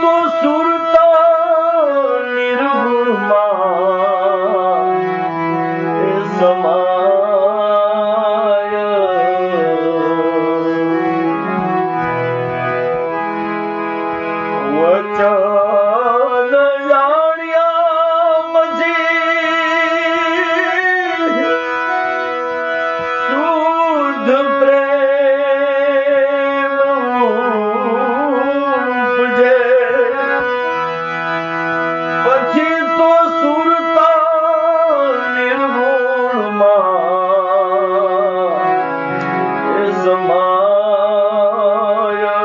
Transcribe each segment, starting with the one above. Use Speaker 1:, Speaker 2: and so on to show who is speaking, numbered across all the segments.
Speaker 1: તો સુરતા નિર્ગુણમાં સમાય વચન જાણ્યા પછી શુદ્ધ પ્રેમ ઉપજે પછી તો સુરતા નિર્ગુણમાં સમાય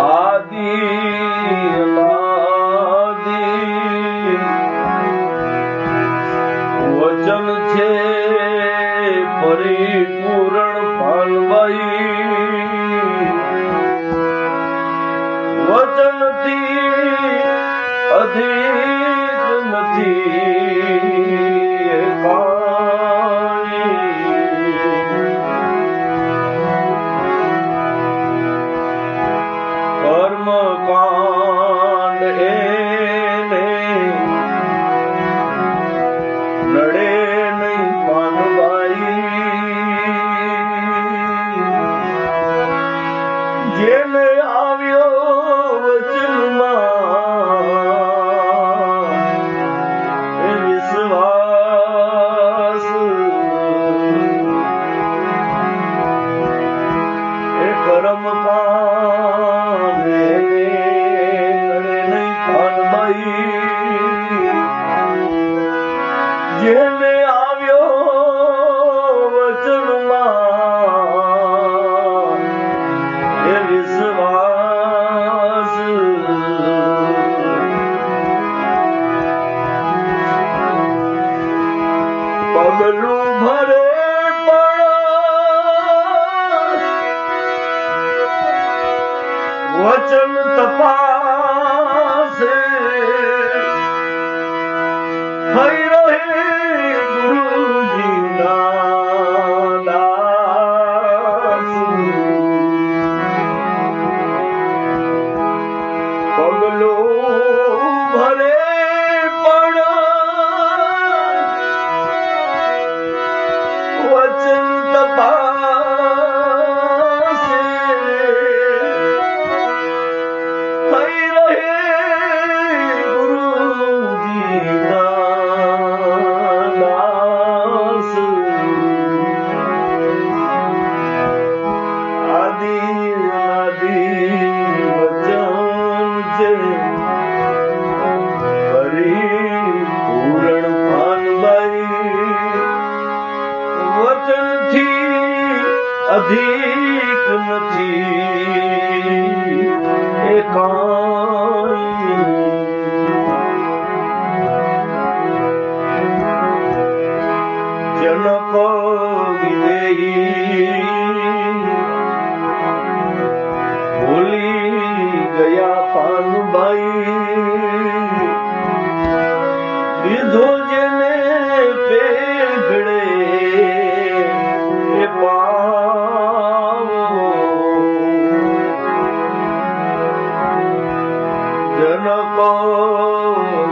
Speaker 1: આદિ વચન છે પરિપૂર્ણ પાલવાઈ વચનથી અધિક નથી કર્મ કાંડ એને નડે નહીં પાનવાઈ જેને આવ્યો વચનમાં એ વિશ્વાસ એ કર્મ કાંડ એને નડે નહીં પાનવાઈ જેને આવ્યો વચનમાં એ વિશ્વાસ પગલું ભરે પણ વચન તપાસે થઈ રહે ગુરુજીના દાસ પગલો ભરે પણ વચન તપાસે થઈ રહે પરિપૂર્ણ પાનબાઈ વચનથી અધિક નથી એકાંત જનક વિદેહી ભૂલી ગયા પાનબાઈ લીધો જેને પેગડે એ પાવો જનકો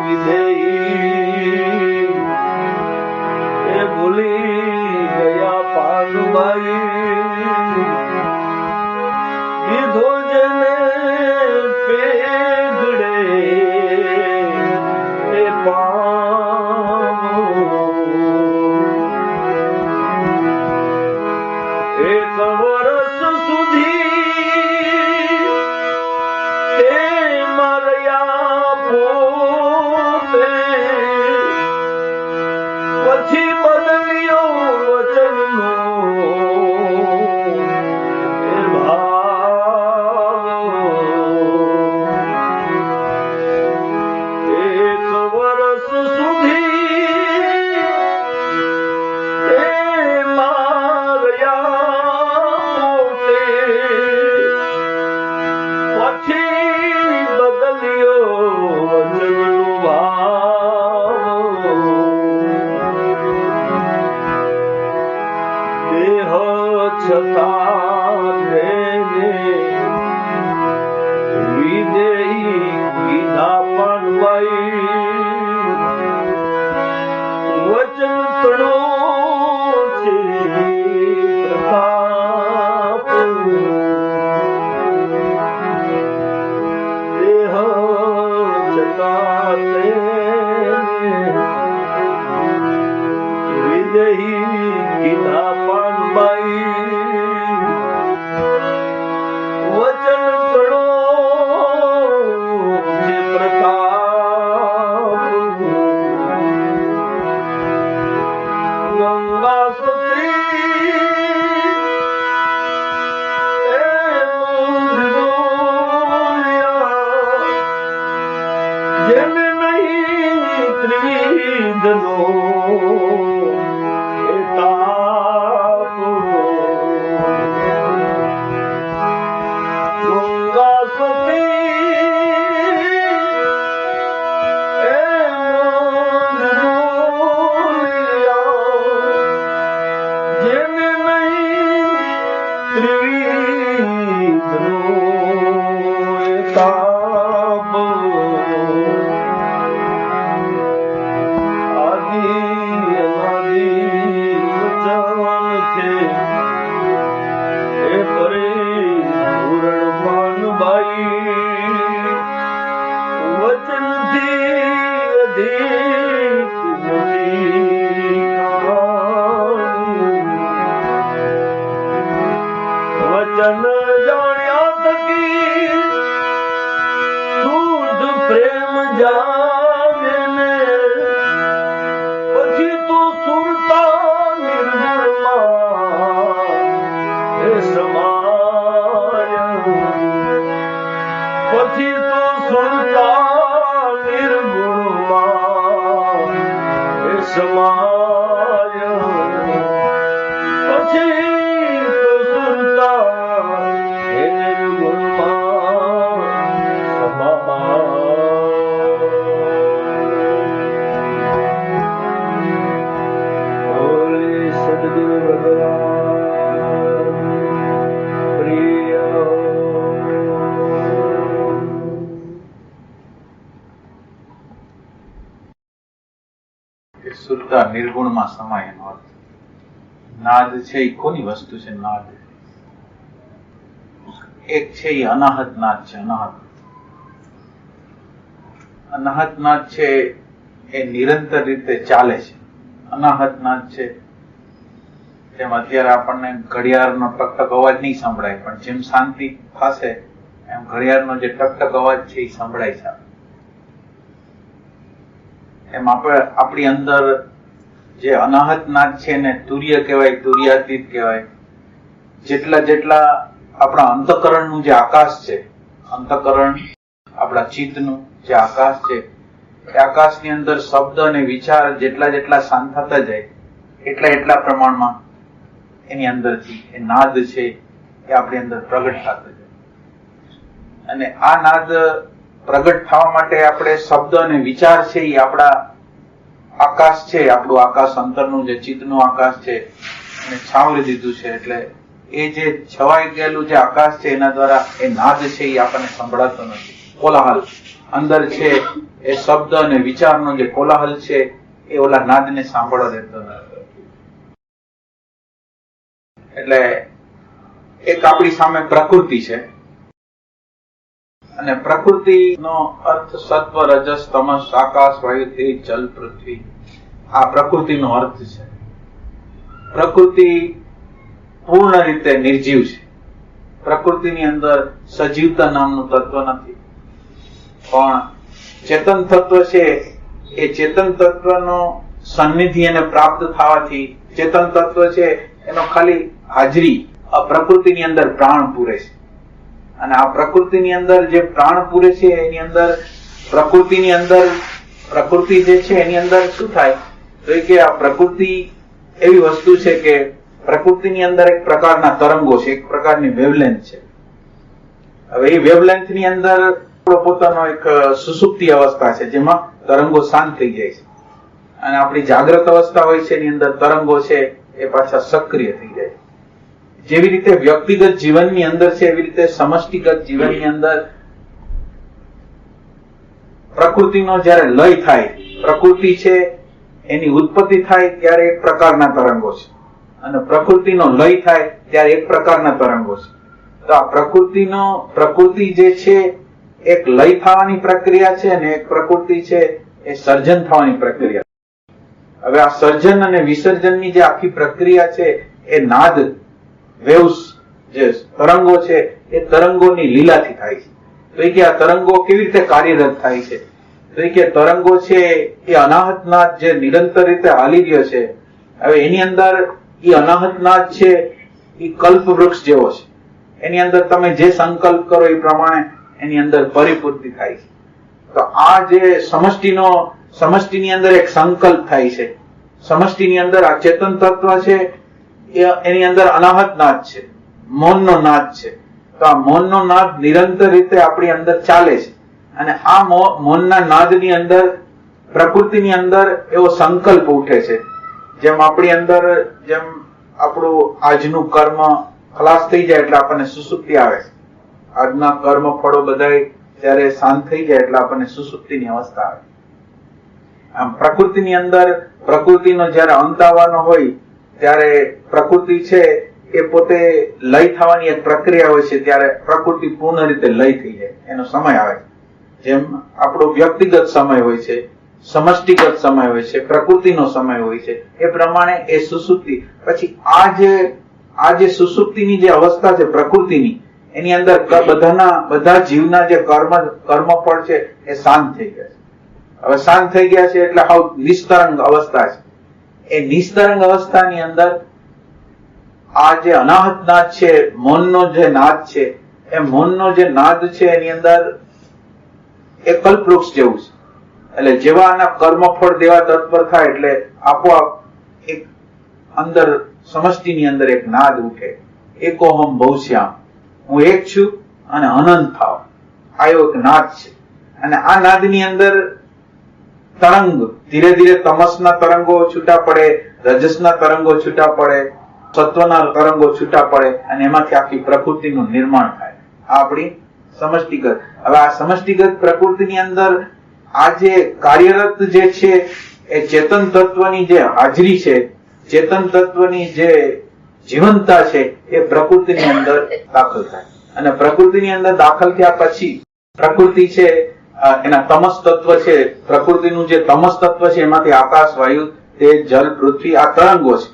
Speaker 1: વિદેહી એ ભૂલી ગયા પાનબાઈ લીધો જેને પેગડે એ પાવો એક વર્ષ સુધી તે મર્યા પોતે પછી બદલ્યો વચનનો એ ભાવ એક વર્ષ સુધી તે માર્યા પોતે પછી બદલ્યો વચનનો ભાવ દેહ છતાં વિદેહી કીધા પાનબાઈ વચન તણો છે પ્રતાપ દેહ ચકાતે વિદેહી કીધા પાનબાઈ વચન તણો છે પ્રતાપ ગંગા સતી જેને નહીં ત્રિવિધનો એ તાપ ગંગા સતી જેને નહીં ત્રિવિધનો એ તાપ આદિ અનાદિ વચન છે એ પરે પૂરણ પાનબાઈ વચનથી અધિક નથી વચન જાણ્યા થકી શુદ્ધ પ્રેમ જાગે ને પછી તો સુરતા નિર્ગુણમાં એ સમાય પછી તો સુરતા નિર્ગુણમાં એ સમાય પછી તો સુરતા એ નિર્ગુણમાં સમાય બોલે સદગુરુ ભગવાન પ્રિય
Speaker 2: કે શુદ્ધતા નિર્ગુણમાં સમાય એનો અર્થ. નાદ છે એ કોની વસ્તુ છે? નાદ એક છે એ અનાહત નાદ છે. અનાહત નાદ છે એ નિરંતર રીતે ચાલે છે. અનાહત નાદ છે તેમ અત્યારે આપણને ઘડિયાળનો ટકટક અવાજ નહીં સંભળાય, પણ જેમ શાંતિ થશે એમ ઘડિયાળનો જે ટકટક અવાજ છે એ સંભળાય છે. એમ આપણી અંદર જે અનાહત નાદ છે ને તુર્ય કહેવાય, તુર્યાતીત કહેવાય. જેટલા આપણા અંતઃકરણનું જે આકાશ છે, અંતઃકરણ આપણા ચિત્તનું જે આકાશ છે, એ આકાશની અંદર શબ્દ અને વિચાર જેટલા શાંત થતા જાય એટલા પ્રમાણમાં એની અંદરથી એ નાદ છે એ આપણી અંદર પ્રગટ થતો જાય. અને આ નાદ પ્રગટ થવા માટે આપણે શબ્દ અને વિચાર છે એ આપણા આકાશ છે, આપણું આકાશ અંતરનું જે ચિત્તનું આકાશ છે એને છાવરી દીધું છે. એટલે એ જે છવાઈ ગયેલું જે આકાશ છે એના દ્વારા એ નાદ છે એ આપણને સંભળાતો નથી. કોલાહલ અંદર છે એ શબ્દ અને વિચારનો જે કોલાહલ છે એ ઓલા નાદને સાંભળવા દેતો નથી. એટલે એક આપણી સામે પ્રકૃતિ છે, અને પ્રકૃતિનો અર્થ સત્વ, રજસ, તમસ, આકાશ, વાયુ, તેજ, જલ, પૃથ્વી. આ પ્રકૃતિનો અર્થ છે. પ્રકૃતિ પૂર્ણ રીતે નિર્જીવ છે. પ્રકૃતિની અંદર સજીવતા નામનું તત્વ નથી, પણ ચેતન તત્વ છે એ ચેતન તત્વનો સન્નિધિ એને પ્રાપ્ત થવાથી ચેતન તત્વ છે એનો ખાલી હાજરી આ પ્રકૃતિની અંદર પ્રાણ પૂરે છે. અને આ પ્રકૃતિની અંદર જે પ્રાણ પૂરે છે એની અંદર પ્રકૃતિ જે છે એની અંદર શું થાય તો કે આ પ્રકૃતિ એવી વસ્તુ છે કે પ્રકૃતિની અંદર એક પ્રકારના તરંગો છે, એક પ્રકારની વેવલેન્થ છે. હવે એ વેવલેન્થ ની અંદર પોતાનો એક સુષુપ્તિ અવસ્થા છે જેમાં તરંગો શાંત થઈ જાય છે, અને આપણી જાગ્રત અવસ્થા હોય છે એની અંદર તરંગો છે એ પાછા સક્રિય થઈ જાય. જેવી રીતે વ્યક્તિગત જીવનની અંદર છે એવી રીતે સમષ્ટિગત જીવનની અંદર પ્રકૃતિનો જ્યારે લય થાય, પ્રકૃતિ છે એની ઉત્પત્તિ થાય ત્યારે એક પ્રકારના તરંગો છે અને પ્રકૃતિનો લય થાય ત્યારે એક પ્રકારના તરંગો છે. તો આ પ્રકૃતિ જે છે એક લય થવાની પ્રક્રિયા છે અને એક પ્રકૃતિ છે એ સર્જન થવાની પ્રક્રિયા. હવે આ સર્જન અને વિસર્જનની જે આખી પ્રક્રિયા છે એ નાદ વેવ્સ જે તરંગો છે એ તરંગોની લીલાથી થાય છે. તો એ કે આ તરંગો કેવી રીતે કાર્યરત થાય છે? તો એ કે તરંગો છે એ અનાહત નાદ જે નિરંતર રીતે હાલી રહ્યો છે. હવે એની અંદર એ અનાહત નાદ છે એ કલ્પ વૃક્ષ જેવો છે. એની અંદર તમે જે સંકલ્પ કરો એ પ્રમાણે એની અંદર પરિપૂર્તિ થાય છે. તો આ જે સમષ્ટિની અંદર એક સંકલ્પ થાય છે. સમષ્ટિની અંદર આ ચેતન તત્વ છે એની અંદર અનાહત નાદ છે, મૌનનો નાદ છે. તો આ મૌનનો નાદ નિરંતર રીતે આપણી અંદર ચાલે છે અને આ મૌનના નાદની અંદર પ્રકૃતિની અંદર એવો સંકલ્પ ઉઠે છે. જેમ આપણી અંદર જેમ આપણું આજનું કર્મ ખલાસ થઈ જાય એટલે આપણને સુસુપ્તિ આવે. આજના કર્મ ફળો બધા જ્યારે શાંત થઈ જાય એટલે આપણને સુસુપ્તિની અવસ્થા આવે. આમ પ્રકૃતિની અંદર પ્રકૃતિનો જ્યારે અંત આવવાનો હોય ત્યારે પ્રકૃતિ છે એ પોતે લય થવાની એક પ્રક્રિયા હોય છે. ત્યારે પ્રકૃતિ પૂર્ણ રીતે લય થઈ જાય એનો સમય આવે. જેમ આપણો વ્યક્તિગત સમય હોય છે, સમષ્ટિગત સમય હોય છે, પ્રકૃતિનો સમય હોય છે, એ પ્રમાણે એ સુસુપ્તિ પછી આ જે સુસુપ્તિની જે અવસ્થા છે પ્રકૃતિની એની અંદર બધા જીવના જે કર્મફળ છે એ શાંત થઈ ગયા છે. હવે શાંત થઈ ગયા છે એટલે હાવ નિસ્તરંગ અવસ્થા છે. એ નિસ્તરંગ અવસ્થાની અંદર આ જે અનાહત નાદ છે, મૌનનો જે નાદ છે, એ મૌનનો જે નાદ છે એની અંદર એ કલ્પવૃક્ષ જેવું છે. એટલે જેવા આના કર્મફળ દેવા તત્પર થાય એટલે આપોઆપ એક અંદર સમષ્ટિની અંદર એક નાદ ઉઠે, એકોહમ બહુશ્યામ, હું એક છું અને અનંત થાવ. આ એક નાદ છે અને આ નાદની અંદર તરંગ ધીરે ધીરે તમસના તરંગો છૂટા પડે, રજસના તરંગો છૂટા પડે, સત્વના તરંગો છૂટા પડે અને એમાંથી આખી પ્રકૃતિનું નિર્માણ થાય. આ આપણી સમષ્ટિગત. હવે આ સમષ્ટિગત પ્રકૃતિની અંદર આ જે કાર્યરત જે છે એ ચેતન તત્વની જે હાજરી છે, ચેતન તત્વની જે જીવંતતા છે એ પ્રકૃતિની અંદર દાખલ થાય અને પ્રકૃતિની અંદર દાખલ થયા પછી પ્રકૃતિ છે એના તમસ તત્વ છે, પ્રકૃતિનું જે તમસ તત્વ છે એમાંથી આકાશ, વાયુ, તેજ, જલ, પૃથ્વી આ તરંગો છે.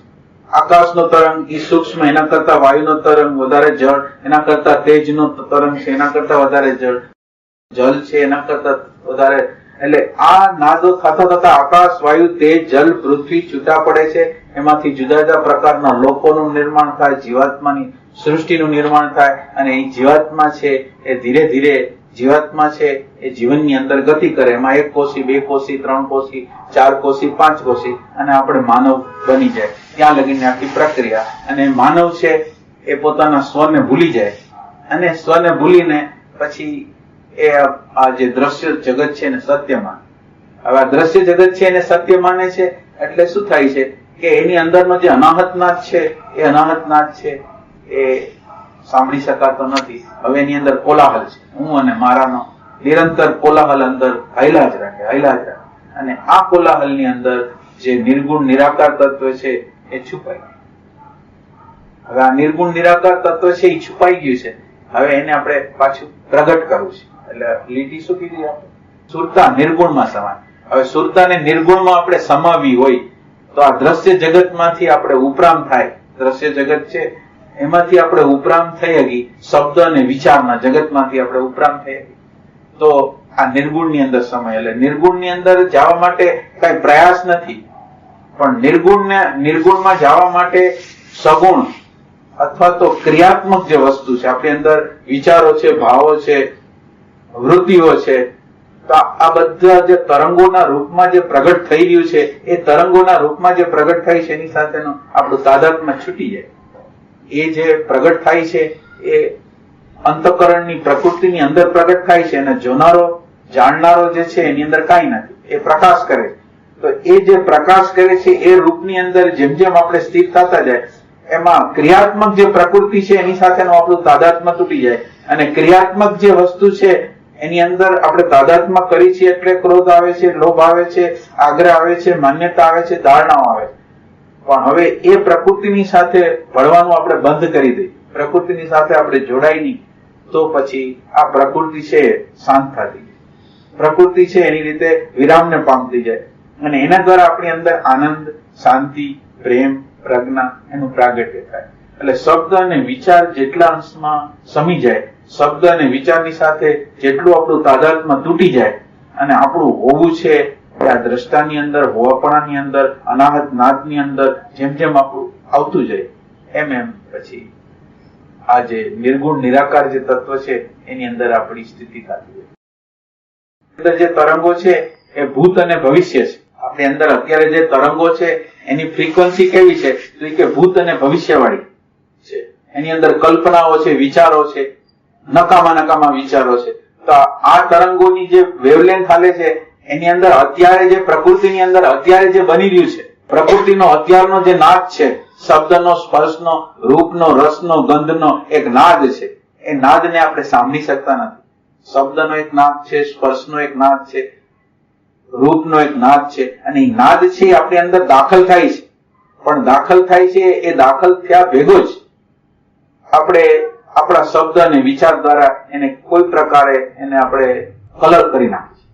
Speaker 2: આકાશનો તરંગ એ સૂક્ષ્મ, એના કરતા વાયુનો તરંગ વધારે જળ, એના કરતા તેજનો તરંગ છે એના કરતા વધારે જળ છે એના કરતા વધારે. એટલે આ નાદો થતા થતા આકાશ, વાયુ, તેજ, જલ, પૃથ્વી છૂટા પડે છે. એમાંથી જુદા જુદા પ્રકારના લોકોનું નિર્માણ થાય, જીવાત્માની સૃષ્ટિનું નિર્માણ થાય અને એ જીવાત્મા છે એ ધીરે ધીરે જીવાત્મા છે એ જીવનની અંદર ગતિ કરે. એમાં 1 કોષી, 2 કોષી, 3 કોષી, 4 કોષી, 5 કોષી અને આપણે માનવ બની જાય. ત્યાં લગીને આખી પ્રક્રિયા. અને માનવ છે એ પોતાના સ્વને ભૂલી જાય અને સ્વને ભૂલીને પછી એ આ જે દ્રશ્ય જગત છે એને સત્ય માને. હવે આ દ્રશ્ય જગત છે એને સત્ય માને છે એટલે શું થાય છે કે એની અંદરનો જે અનાહતનાદ છે એ અનાહતનાદ છે એ સાંભળી શકાતો નથી. હવે એની અંદર કોલાહલ છે, હું અને મારાનો નિરંતર કોલાહલ અંદર હાયલા જ રાખે અને આ કોલાહલની અંદર જે નિર્ગુણ નિરાકાર તત્વ છે એ છુપાઈ ગયું. હવે આ નિર્ગુણ નિરાકાર તત્વ છે એ છુપાઈ ગયું છે. હવે એને આપણે પાછું પ્રગટ કરવું છે. એટલે લીટી શું કીધી આપણે? સુરતા નિર્ગુણમાં સમાય. હવે સુરતાને નિર્ગુણમાં આપણે સમાવી હોય તો આ દ્રશ્ય જગતમાંથી આપણે ઉપરામ થાય. દ્રશ્ય જગત છે એમાંથી આપણે ઉપરામ થઈ હકી, શબ્દ અને વિચારના જગતમાંથી આપણે ઉપરામ થઈ હકી તો આ નિર્ગુણની અંદર સમય. એટલે નિર્ગુણની અંદર જવા માટે કઈ પ્રયાસ નથી, પણ નિર્ગુણમાં જવા માટે સગુણ અથવા તો ક્રિયાત્મક જે વસ્તુ છે આપણી અંદર, વિચારો છે, ભાવો છે, વૃત્તિઓ છે, તો આ બધા જે તરંગોના રૂપમાં જે પ્રગટ થઈ રહ્યું છે એ તરંગોના રૂપમાં જે પ્રગટ થાય છે એની સાથેનું આપણું તાદાત્મ્ય છૂટી જાય. એ જે પ્રગટ થાય છે એ અંતઃકરણની પ્રકૃતિની અંદર પ્રગટ થાય છે અને જોનારો જાણનારો જે છે એની અંદર કાંઈ નથી, એ પ્રકાશ કરે છે. તો એ જે પ્રકાશ કરે છે એ રૂપની અંદર જેમ જેમ આપણે સ્થિર થતા જાય એમાં ક્રિયાત્મક જે પ્રકૃતિ છે એની સાથેનું આપણું તાદાત્મ્ય તૂટી જાય, અને ક્રિયાત્મક જે વસ્તુ છે એની અંદર આપણે તાદાત્મ્ય કરી છીએ એટલે ક્રોધ આવે છે, લોભ આવે છે, આગ્રહ આવે છે, માન્યતા આવે છે, ધારણાઓ આવે છે. પણ હવે એ પ્રકૃતિની સાથે ભળવાનું આપણે બંધ કરી દઈએ, પ્રકૃતિની સાથે આપણે જોડાય નહીં, તો પછી આ પ્રકૃતિ છે શાંત થતી જાય, પ્રકૃતિ છે એની રીતે વિરામને પામતી જાય, અને એના દ્વારા આપણી અંદર આનંદ, શાંતિ, પ્રેમ, પ્રજ્ઞા એનું પ્રાગટ્ય થાય. એટલે શબ્દ અને વિચાર જેટલા અંશમાં સમી જાય, શબ્દ અને વિચારની સાથે જેટલું આપણું તાદાત્મ્ય તૂટી જાય, અને આપણું હોવું છે કે આ દ્રષ્ટાની અંદર, હોવાપણાની અંદર, અનાહત નાદની અંદર જેમ જેમ આપણું આવતું જાય, એમ એમ પછી આ જે નિર્ગુણ નિરાકાર જે તત્વ છે એની અંદર આપણી સ્થિતિ થતી જાય. અંદર જે તરંગો છે એ ભૂત અને ભવિષ્ય છે. આપણી અંદર અત્યારે જે તરંગો છે એની ફ્રીક્વન્સી કેવી છે? તો કે ભૂત અને ભવિષ્યવાળી છે. એની અંદર કલ્પનાઓ છે, વિચારો છે, નકામા વિચારો છે. તો આ તરંગોની જે વેવલેન્થ હાલે છે એની અંદર અત્યારે જે પ્રકૃતિની અંદર અત્યારે જે બની રહ્યું છે, પ્રકૃતિનો અત્યારનો જે નાદ છે, શબ્દનો, સ્પર્શનો, રૂપનો, રસનો, ગંધનો એક નાદ છે, એ નાદને આપણે સાંભળી શકતા નથી. શબ્દનો એક નાદ છે, સ્પર્શનો એક નાદ છે, રૂપનો એક નાદ છે, અને એ નાદ છે એ આપણી અંદર દાખલ થાય છે. પણ દાખલ થાય છે એ દાખલ થયા ભેગો જ આપણે આપણા શબ્દ અને વિચાર દ્વારા એને કોઈ પ્રકારે એને આપણે કલર કરી નાખીએ.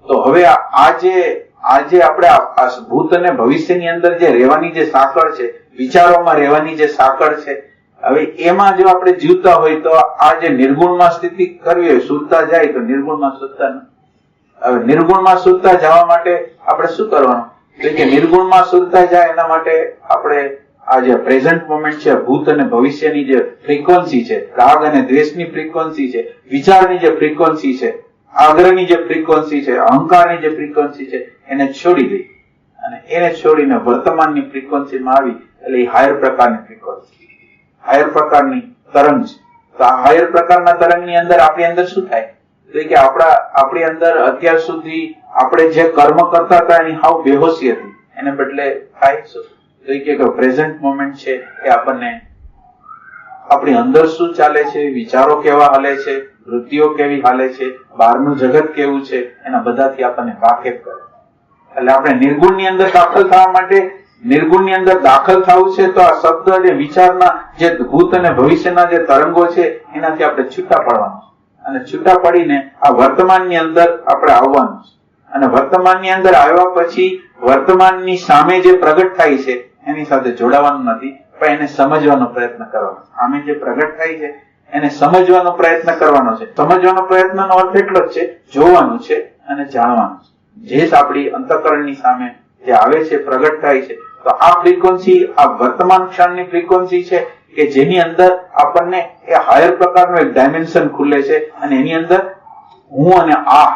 Speaker 2: તો હવે આજે આપણે આ ભૂત અને ભવિષ્યની અંદર જે રહેવાની જે સાંકળ છે, વિચારોમાં રહેવાની જે સાંકળ છે, હવે એમાં જો આપણે જીવતા હોય તો આ જે નિર્ગુણમાં સ્થિતિ કરવી હોય, સુરતા જાય તો નિર્ગુણમાં સુરતા ન. હવે નિર્ગુણમાં સુરતા જવા માટે આપણે શું કરવાનું? કે નિર્ગુણમાં સુરતા જાય એના માટે આપણે આ જે પ્રેઝન્ટ મોમેન્ટ છે, ભૂત અને ભવિષ્યની જે ફ્રીક્વન્સી છે, રાગ અને દ્વેષની ફ્રીક્વન્સી છે, વિચારની જે ફ્રીક્વન્સી છે, આગ્રહની જે ફ્રીક્વન્સી છે, અહંકારની જે ફ્રીક્વન્સી છે, એને છોડી દઈ અને એને છોડીને વર્તમાનની ફ્રીક્વન્સીમાં આવી એટલે એ હાયર પ્રકારની ફ્રીક્વન્સી, હાયર પ્રકારની તરંગ છે. તો આ હાયર પ્રકારના તરંગની અંદર આપણી અંદર શું થાય? તો કે આપણી અંદર અત્યાર સુધી આપણે જે કર્મ કરતા હતા એની હાવ બેહોશી હતી, એને બદલે થાય શું? તો કે પ્રેઝન્ટ મોમેન્ટ છે એ આપણને આપણી અંદર શું ચાલે છે, વિચારો કેવા હાલે છે, વૃત્તિઓ કેવી હાલે છે, બહારનું જગત કેવું છે, એના બધાથી આપણને વાકેફ કરે. એટલે આપણે નિર્ગુણની અંદર દાખલ થવા માટે, નિર્ગુણની અંદર દાખલ થવું છે તો આ શબ્દ અને વિચારના જે ભૂત અને ભવિષ્યના જે તરંગો છે એનાથી આપણે છૂટા પડવાનું છે, અને છૂટા પડીને આ વર્તમાનની અંદર આપણે આવવાનું છે. અને વર્તમાનની અંદર આવ્યા પછી વર્તમાનની સામે જે પ્રગટ થાય છે એની સાથે જોડાવાનું નથી, પણ એને સમજવાનો પ્રયત્ન કરવાનો. સામે જે પ્રગટ થાય છે એને સમજવાનો પ્રયત્ન કરવાનો છે. સમજવાનો પ્રયત્નનો અર્થ એટલો જ છે, જોવાનું છે અને જાણવાનું છે. જે આપણી અંતઃકરણની સામે જે આવે છે, પ્રગટ થાય છે, તો આ ફ્રીક્વન્સી, આ વર્તમાન ક્ષણની ફ્રીક્વન્સી છે કે જેની અંદર આપણને એ હાયર પ્રકારનું એક ડાયમેન્શન ખુલે છે, અને એની અંદર હું અને આ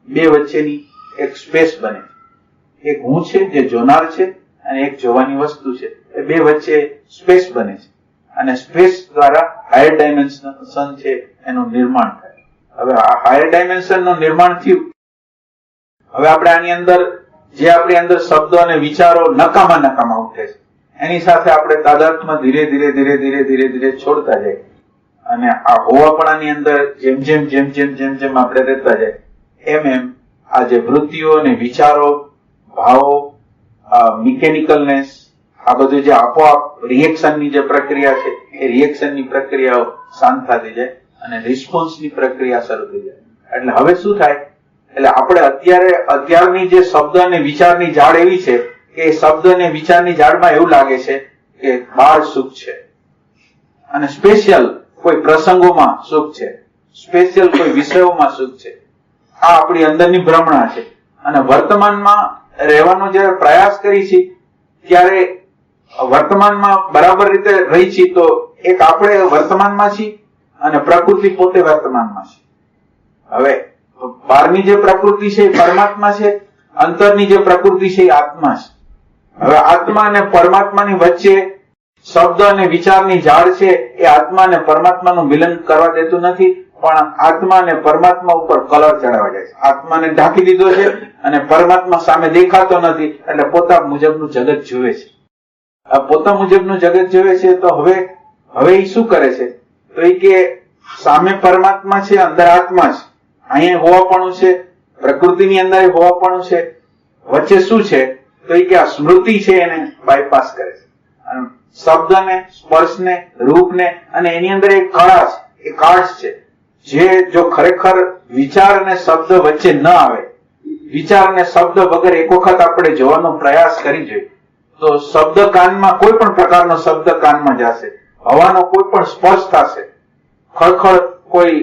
Speaker 2: બે વચ્ચેની એક સ્પેસ બને છે. એક હું છે જે જોનાર છે અને એક જોવાની વસ્તુ છે, એ બે વચ્ચે સ્પેસ બને છે, અને સ્પેસ દ્વારા હાયર ડાયમેન્શન છે એનું નિર્માણ થાય. હવે આ હાયર ડાયમેન્શન નું નિર્માણ થયું. હવે આપણે આની અંદર જે આપણી અંદર શબ્દો અને વિચારો નકામા ઉઠે છે એની સાથે આપણે તાદાત્મ્ય ધીરે ધીરે છોડતા જાય, અને આ હોવાપણાની અંદર જેમ આપણે રહેતા જાય એમ આ જે વૃત્તિઓ અને વિચારો, ભાવો, મિકેનિકલનેસ, આ બધું જે આપોઆપ રિએક્શનની જે પ્રક્રિયા છે એ રિએક્શનની પ્રક્રિયાઓ શાંત થતી જાય અને રિસ્પોન્સની પ્રક્રિયા શરૂ થઈ જાય. એટલે હવે શું થાય? એટલે આપણે અત્યારની જે શબ્દ અને વિચારની ઝાડ એવી છે કે શબ્દ અને વિચારની ઝાડમાં એવું લાગે છે કે બહાર સુખ છે, અને સ્પેશિયલ કોઈ પ્રસંગોમાં સુખ છે, સ્પેશિયલ કોઈ વિષયોમાં સુખ છે. આ આપણી અંદરની ભ્રમણા છે. અને વર્તમાનમાં રહેવાનો જયારે પ્રયાસ કરી છે ત્યારે વર્તમાનમાં બરાબર રીતે રહી છે, તો એક આપણે વર્તમાનમાં છીએ અને પ્રકૃતિ પોતે વર્તમાનમાં છે. હવે બહારની જે પ્રકૃતિ છે એ પરમાત્મા છે, અંતરની જે પ્રકૃતિ છે એ આત્મા છે. હવે આત્મા અને પરમાત્માની વચ્ચે શબ્દ અને વિચારની ઝાડ છે એ આત્મા અને પરમાત્માનું મિલન કરવા દેતું નથી, પણ આત્મા અને પરમાત્મા ઉપર કલર ચડાવવા જાય છે. આત્માને ઢાંકી દીધો છે અને પરમાત્મા સામે દેખાતો નથી, એટલે પોતા મુજબનું જગત જુએ છે. આ પોતા મુજબનું જગત જોવે છે તો હવે એ શું કરે છે? તો એ કે સામે પરમાત્મા છે, અંદર આત્મા છે, અહીંયા હોવાપણું છે, પ્રકૃતિની અંદર હોવાપણું છે, વચ્ચે શું છે? તો એ કે આ સ્મૃતિ છે એને બાયપાસ કરે છે. શબ્દને, સ્પર્શને, રૂપને અને એની અંદર એક કળા છે, એ કાર્ડ છે, જે જો ખરેખર વિચાર અને શબ્દ વચ્ચે ન આવે, વિચાર અને શબ્દ વગર એક વખત આપણે જોવાનો પ્રયાસ કરી જોઈએ તો શબ્દ કાનમાં, કોઈ પણ પ્રકારનો શબ્દ કાનમાં જશે, હવાનો કોઈ પણ સ્પર્શ થશે, ખળખળ કોઈ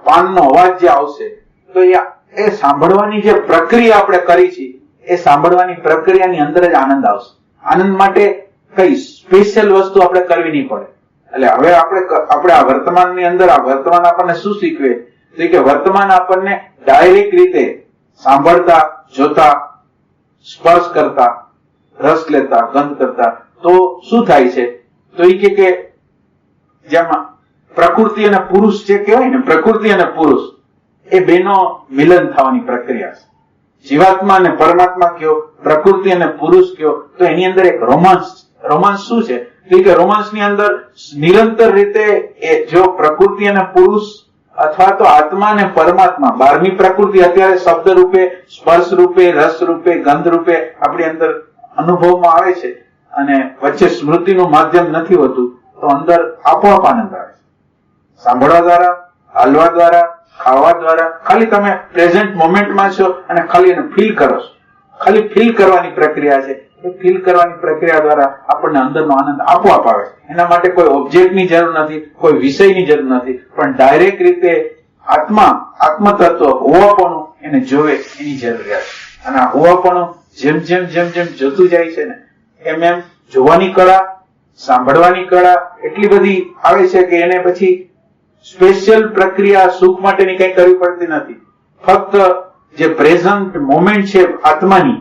Speaker 2: પાનનો અવાજ જે આવશે તો એ સાંભળવાની જે પ્રક્રિયા આપણે કરી છે એ સાંભળવાની પ્રક્રિયાની અંદર જ આનંદ આવશે. આનંદ માટે કઈ સ્પેશિયલ વસ્તુ આપણે કરવી નહીં પડે. એટલે હવે આપણે આ વર્તમાનની અંદર આ વર્તમાન આપણને શું શીખવે? તો કે વર્તમાન આપણને ડાયરેક્ટ રીતે સાંભળતા, જોતા, સ્પર્શ કરતા, રસ લેતા, ગંધ કરતા તો શું થાય છે? તો એ કે જેમાં પ્રકૃતિ અને પુરુષ જે કહેવાય ને, પ્રકૃતિ અને પુરુષ એ બેનો મિલન થવાની પ્રક્રિયા છે. જીવાત્મા અને પરમાત્મા કયો, પ્રકૃતિ અને પુરુષ કયો, તો એની અંદર એક રોમાન્સ શું છે? તો કે રોમાન્સની અંદર નિરંતર રીતે એ જો પ્રકૃતિ અને પુરુષ અથવા તો આત્મા અને પરમાત્મા, બહારની પ્રકૃતિ અત્યારે શબ્દ રૂપે, સ્પર્શ રૂપે, રસ રૂપે, ગંધ રૂપે આપણી અંદર અનુભવમાં આવે છે અને વચ્ચે સ્મૃતિનું માધ્યમ નથી હોતું તો અંદર આપોઆપ આનંદ આવે છે. સાંભળવા દ્વારા, હાલવા દ્વારા, ખાવા દ્વારા, ખાલી તમે પ્રેઝન્ટ મોમેન્ટમાં છો અને ખાલી એને ફીલ કરો છો. ખાલી ફીલ કરવાની પ્રક્રિયા છે. એ ફીલ કરવાની પ્રક્રિયા દ્વારા આપણને અંદરનો આનંદ આપોઆપ આવે છે. એના માટે કોઈ ઓબ્જેક્ટની જરૂર નથી, કોઈ વિષયની જરૂર નથી, પણ ડાયરેક્ટ રીતે આત્મતત્વ હોવાપણું એને જોવે એની જરૂરિયાત છે. અને આ હોવાપણું જેમ જેમ જોતું જાય છે ને એમ જોવાની કળા, સાંભળવાની કળા એટલી બધી આવે છે કે એને પછી સ્પેશિયલ પ્રક્રિયા સુખ માટેની કઈ કરવી પડતી નથી. ફક્ત જે પ્રેઝન્ટ મોમેન્ટ છે આત્માની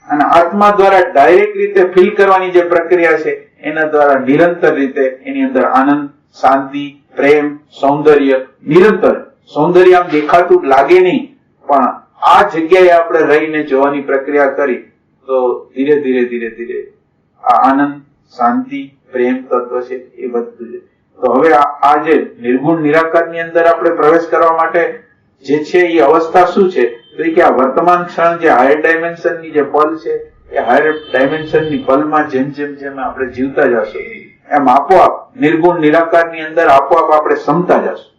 Speaker 2: અને આત્મા દ્વારા ડાયરેક્ટ રીતે ફીલ કરવાની જે પ્રક્રિયા છે એના દ્વારા નિરંતર રીતે એની અંદર આનંદ, શાંતિ, પ્રેમ, સૌંદર્ય, નિરંતર સૌંદર્ય આમ દેખાતું લાગે નહીં પણ આ જગ્યાએ આપણે રહીને જોવાની પ્રક્રિયા કરી તો ધીરે ધીરે આ આનંદ, શાંતિ, પ્રેમ તત્વ છે એ વધતું જાય. તો હવે આ જે નિર્ગુણ નિરાકારની અંદર આપણે પ્રવેશ કરવા માટે જે છે એ અવસ્થા શું છે? તો કે આ વર્તમાન ક્ષણ જે હાયર ડાયમેન્શનની જે પલ છે એ હાયર ડાયમેન્શનની પલમાં જેમ આપણે જીવતા જશું એમ આપોઆપ નિર્ગુણ નિરાકારની અંદર આપોઆપ આપણે સમતા જશું.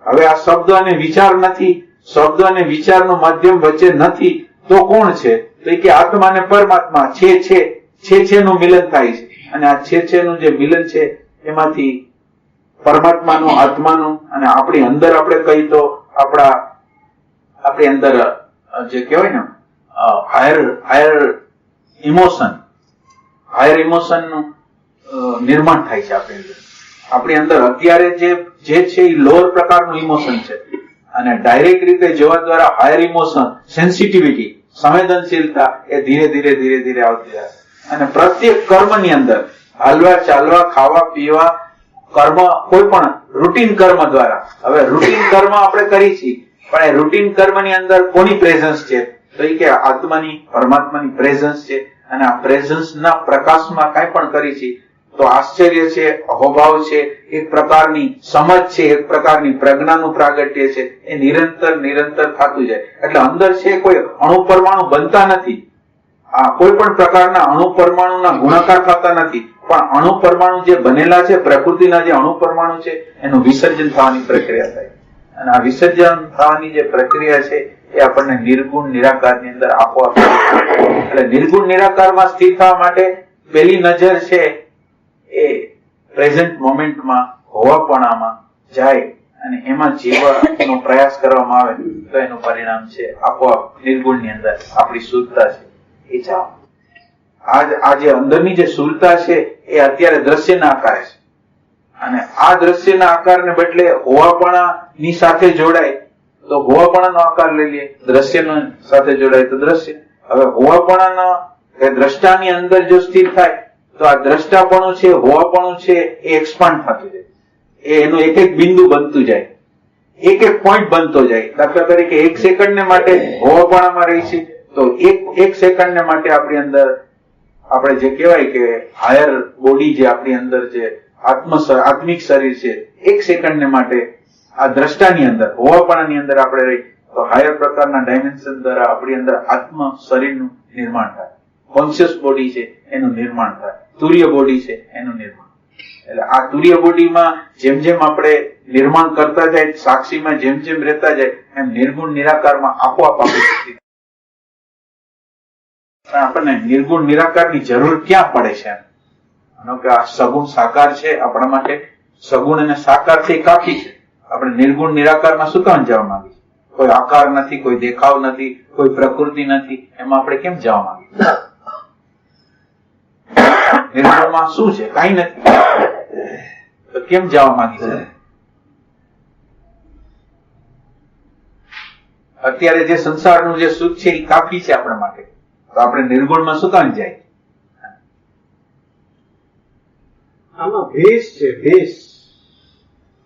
Speaker 2: હવે આ શબ્દ અને વિચાર નથી, શબ્દ અને વિચારનું માધ્યમ વચ્ચે નથી તો કોણ છે? તો કે આત્મા અને પરમાત્મા છે નું મિલન થાય છે અને આ છે નું જે મિલન છે એમાંથી પરમાત્માનું, આત્માનું અને આપણી અંદર આપણે કહી તો આપણી અંદર જે કહેવાય ને હાયર ઇમોશન નું નિર્માણ થાય છે આપણી અંદર. અત્યારે જે છે એ લોઅર પ્રકારનું ઇમોશન છે અને ડાયરેક્ટ રીતે જોવા દ્વારા હાયર ઇમોશન, સેન્સિટિવિટી, સંવેદનશીલતા એ ધીરે ધીરે આવતી જાય. અને પ્રત્યેક કર્મની અંદર હાલવા, ચાલવા, ખાવા, પીવા, કર્મ, કોઈ પણ રૂટીન કર્મ દ્વારા, હવે રૂટીન કર્મ આપણે કરી છીએ પણ એ રૂટીન કર્મની અંદર કોની પ્રેઝન્સ છે? તો એ કે આત્માની, પરમાત્માની પ્રેઝન્સ છે અને આ પ્રેઝન્સના પ્રકાશમાં કાંઈ પણ કરી છે તો આશ્ચર્ય છે, અહોભાવ છે, એક પ્રકારની સમજ છે, એક પ્રકારની પ્રજ્ઞાનું પ્રાગટ્ય છે એ નિરંતર થતું જાય. એટલે અંદર છે કોઈ અણુ પરમાણુ બનતા નથી, કોઈ પણ પ્રકારના અણુ પરમાણુના ગુણાકાર થતા નથી પણ અણુ પરમાણુ જે બનેલા છે, પ્રકૃતિના જે અણુ પરમાણુ છે એનું વિસર્જન થવાની પ્રક્રિયા થાય અને આ વિસર્જન થવાની જે પ્રક્રિયા છે એ આપણને નિર્ગુણ નિરાકારની અંદર આપોઆપ. એટલે નિર્ગુણ નિરાકારમાં સ્થિર થવા માટે પહેલી નજર છે એ પ્રેઝન્ટ મોમેન્ટમાં, હોવાપણામાં જાય અને એમાં જીવવાનો પ્રયાસ કરવામાં આવે તો એનું પરિણામ છે આપોઆપ નિર્ગુણની અંદર આપણી શુદ્ધતા છે એ જાવ. આ જે અંદરની જે શુદ્ધતા છે એ અત્યારે દ્રશ્યના આકારે છે અને આ દ્રશ્યના આકારને બદલે હોવાપણાની સાથે જોડાય તો હોવાપણાનો આકાર લઈ લે, દ્રશ્યનો સાથે જોડાય તો દ્રશ્ય. હવે હોવાપણાનો દ્રષ્ટાની અંદર જો સ્થિર થાય તો આ દ્રષ્ટાપણું છે, હોવાપણું છે એ એક્સપાન્ડ થતું જાય, એનું એક બિંદુ બનતું જાય, એક પોઈન્ટ બનતો જાય. દાખલા તરીકે 1 સેકન્ડને માટે હોવાપણામાં રહી છે તો એક સેકન્ડને માટે આપણી અંદર આપણે જે કહેવાય કે હાયર બોડી જે આપણી અંદર જે આત્મિક શરીર છે, એક સેકન્ડને માટે આ દ્રષ્ટાની અંદર હોવાપણાની અંદર આપણે રહી તો હાયર પ્રકારના ડાયમેન્શન દ્વારા આપણી અંદર આત્મ શરીરનું નિર્માણ થાય. કોન્શિયસ બોડી છે એનું નિર્માણ થાય, તુર્ય બોડી છે એનું નિર્માણ. એટલે આ તુર્ય બોડીમાં જેમ જેમ આપણે નિર્માણ કરતા જાય, સાક્ષીમાં જેમ જેમ રહેતા જાય, એમ નિર્ગુણ નિરાકારમાં આપોઆપ આપણી આપણને નિર્ગુણ નિરાકારની જરૂર ક્યાં પડે છે? માનો કે આ સગુણ સાકાર છે આપણા માટે, સગુણ અને સાકાર છે એ કાફી છે. આપણે નિર્ગુણ નિરાકારમાં શું કામ જવા માંગીએ? કોઈ આકાર નથી, કોઈ દેખાવ નથી, કોઈ પ્રકૃતિ નથી, એમાં આપણે કેમ જવા માંગીએ? નિર્ગુણમાં શું છે? કઈ નથી, તો કેમ જવા માંગીએ? અત્યારે જે સંસારનું જે સુખ છે એ કાફી છે આપણા માટે, તો આપણે નિર્ગુણમાં શું કામ જાય?
Speaker 1: આમાં ભેસ છે, ભેસ.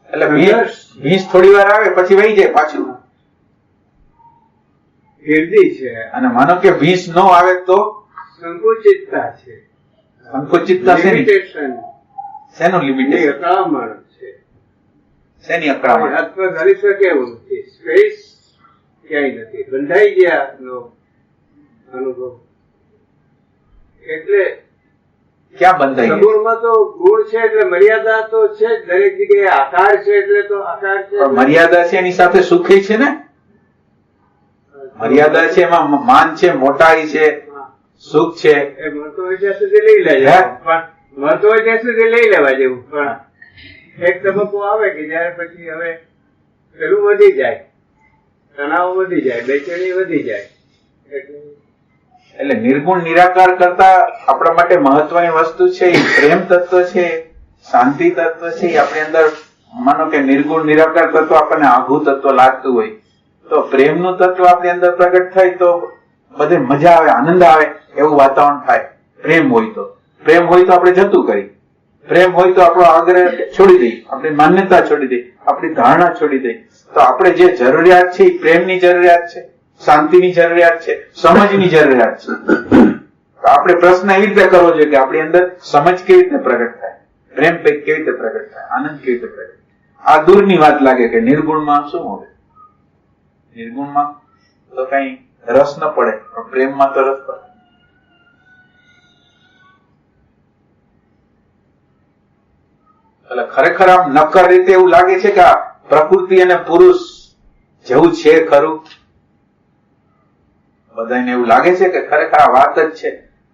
Speaker 2: એટલે ભીંસ થોડી વાર આવે પછી વહી જાય પાછું.
Speaker 1: ગીર્દી છે.
Speaker 2: અને માનો કે ભીંસ ન આવે તો
Speaker 1: સંકુચિતતા છે.
Speaker 2: સંકુચિતતા
Speaker 1: લિમિટેશન.
Speaker 2: શેનું લિમિટેશન?
Speaker 1: અકળામણ છે.
Speaker 2: શેની અકળામણ?
Speaker 1: આત્મા કરી શકે એવું નથી. સ્પેસ ક્યાંય નથી. બંધાઈ ગયા અનુભવ. એટલે
Speaker 2: ક્યાં બંધાઈ ગયા?
Speaker 1: સગુણમાં તો ગુણ છે એટલે મર્યાદા તો છે જ. દરેક જગ્યાએ આકાર છે એટલે તો આકાર છે.
Speaker 2: મર્યાદા છે એની સાથે સુખે છે ને. મર્યાદા છે એમાં માન છે, મોટાઈ છે, સુખ છે.
Speaker 1: એ મળતો હોય ત્યાં સુધી લઈ લેવા, પણ મળતો હોય ત્યાં સુધી લઈ લેવા જેવું. પણ એક તબક્કો આવે કે જયારે પછી હવે પેલું વધી જાય, તણાવ વધી જાય, બેચેની વધી જાય.
Speaker 2: એટલે નિર્ગુણ નિરાકાર કરતા આપણા માટે મહત્વની વસ્તુ છે એ પ્રેમ તત્વ છે, શાંતિ તત્વ છે. એ આપણી અંદર માનો કે નિર્ગુણ નિરાકાર તત્વ આપણને આઘું તત્વ લાગતું હોય તો પ્રેમનું તત્વ આપણી અંદર પ્રગટ થાય તો બધે મજા આવે, આનંદ આવે એવું વાતાવરણ થાય. પ્રેમ હોય તો આપણે જતું કરી, પ્રેમ હોય તો આપણો આગ્રહ છોડી દઈએ, આપણી માન્યતા છોડી દઈએ, આપણી ધારણા છોડી દઈએ. તો આપણે જે જરૂરિયાત છે એ પ્રેમની જરૂરિયાત છે, શાંતિની જરૂરિયાત છે, સમજની જરૂરિયાત છે. તો આપણે પ્રશ્ન એવી રીતે કરવો જોઈએ કે આપણી અંદર સમજ કેવી રીતે પ્રગટ થાય, પ્રેમ કેવી રીતે પ્રગટ થાય, આનંદ કેવી રીતે પ્રગટ થાય. આ દૂરની વાત લાગે કે નિર્ગુણમાં શું હોય? નિર્ગુણમાં તો કઈ રસ ન પડે, પણ પ્રેમમાં તો રસ પડે. એટલે ખરેખર આમ નક્કર રીતે એવું લાગે છે કે આ પ્રકૃતિ અને પુરુષ જેવું છે ખરું. બધાને એવું લાગે છે કે ખરેખર આ વાત જ છે.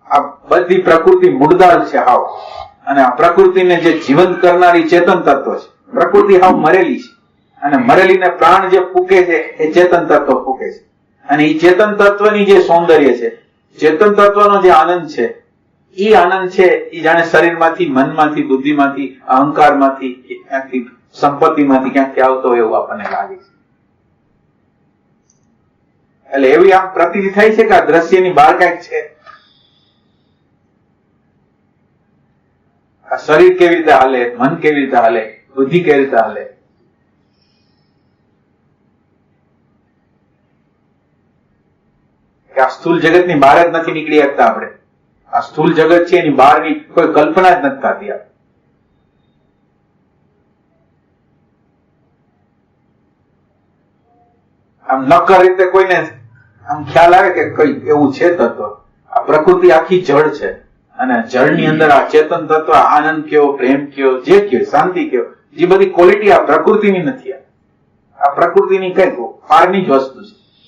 Speaker 2: આ બધી પ્રકૃતિ મુર્દાલ છે હાવ, અને આ પ્રકૃતિને જે જીવંત કરનારી ચેતન તત્વ છે. પ્રકૃતિ હાવ મરેલી છે, અને મરેલીને પ્રાણ જે ફૂકે છે એ ચેતન તત્વ ફૂકે છે. અને એ ચેતન તત્વની જે સૌંદર્ય છે, ચેતન તત્વનો જે આનંદ છે, એ આનંદ છે એ જાણે શરીરમાંથી, મનમાંથી, બુદ્ધિમાંથી, અહંકારમાંથી, ક્યાંકથી સંપત્તિમાંથી ક્યાંકથી આવતો હોય એવું આપણને લાગે છે. એટલે એવી આમ પ્રતીતિ થાય છે કે આ દ્રશ્યની બહાર ક્યાંક છે. આ શરીર કેવી રીતે હાલે, મન કેવી રીતે હાલે, બુદ્ધિ કેવી રીતે હાલે. કે આ સ્થૂળ જગતની બહાર જ નથી નીકળી શકતા આપણે. આ સ્થૂળ જગત છે એની બહારની કોઈ કલ્પના જ નથી થતી. આમ નક્કર રીતે કોઈને આમ ખ્યાલ આવે કે કઈ એવું છે તત્વ. આ પ્રકૃતિ આખી જળ છે, અને જળની અંદર આ ચેતન તત્વ, આનંદ કયો, પ્રેમ કયો, જે કયો, શાંતિ કયો, જે બધી ક્વોલિટી આ પ્રકૃતિની નથી. આ પ્રકૃતિની કઈક બહારની જ વસ્તુ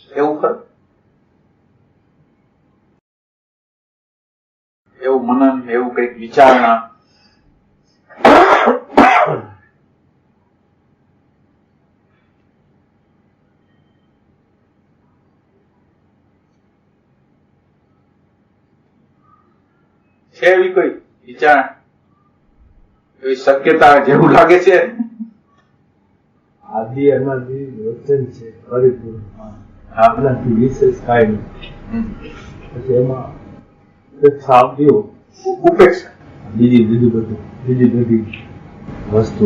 Speaker 2: છે એવું ખરું. એવું મનન, એવું કઈક વિચારણા. છે એવી કોઈ વિચાર, એવી શક્યતા જેવું લાગે છે?
Speaker 1: આદિ અનાદિ વચન છે પરિપૂર્ણ, આનાથી વિશેષ કાંઈ નહીં. પછી એમાં સાવધીઓ
Speaker 2: ઉપેક્ષા,
Speaker 1: બીજી બધી વસ્તુ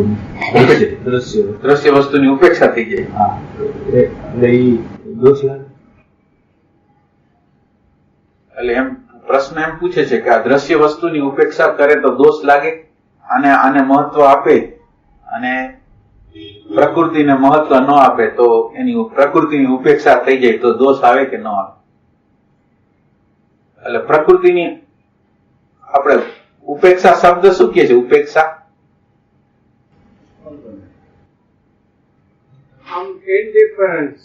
Speaker 2: દ્રશ્ય વસ્તુની ઉપેક્ષા થઈ જાય.
Speaker 1: હા, એટલે એ દોષ લાગે.
Speaker 2: એટલે એમ પ્રશ્ન એમ પૂછે છે કે આ દ્રશ્ય વસ્તુની ઉપેક્ષા કરે તો દોષ લાગે, અને આને મહત્વ આપે અને પ્રકૃતિને મહત્વ ન આપે તો એની પ્રકૃતિની ઉપેક્ષા થઈ જાય તો દોષ આવે કે ન આવે? એટલે પ્રકૃતિની આપણે ઉપેક્ષા શબ્દ શું કહે છે? ઉપેક્ષા
Speaker 1: આમ ઇન્ડિફરન્સ,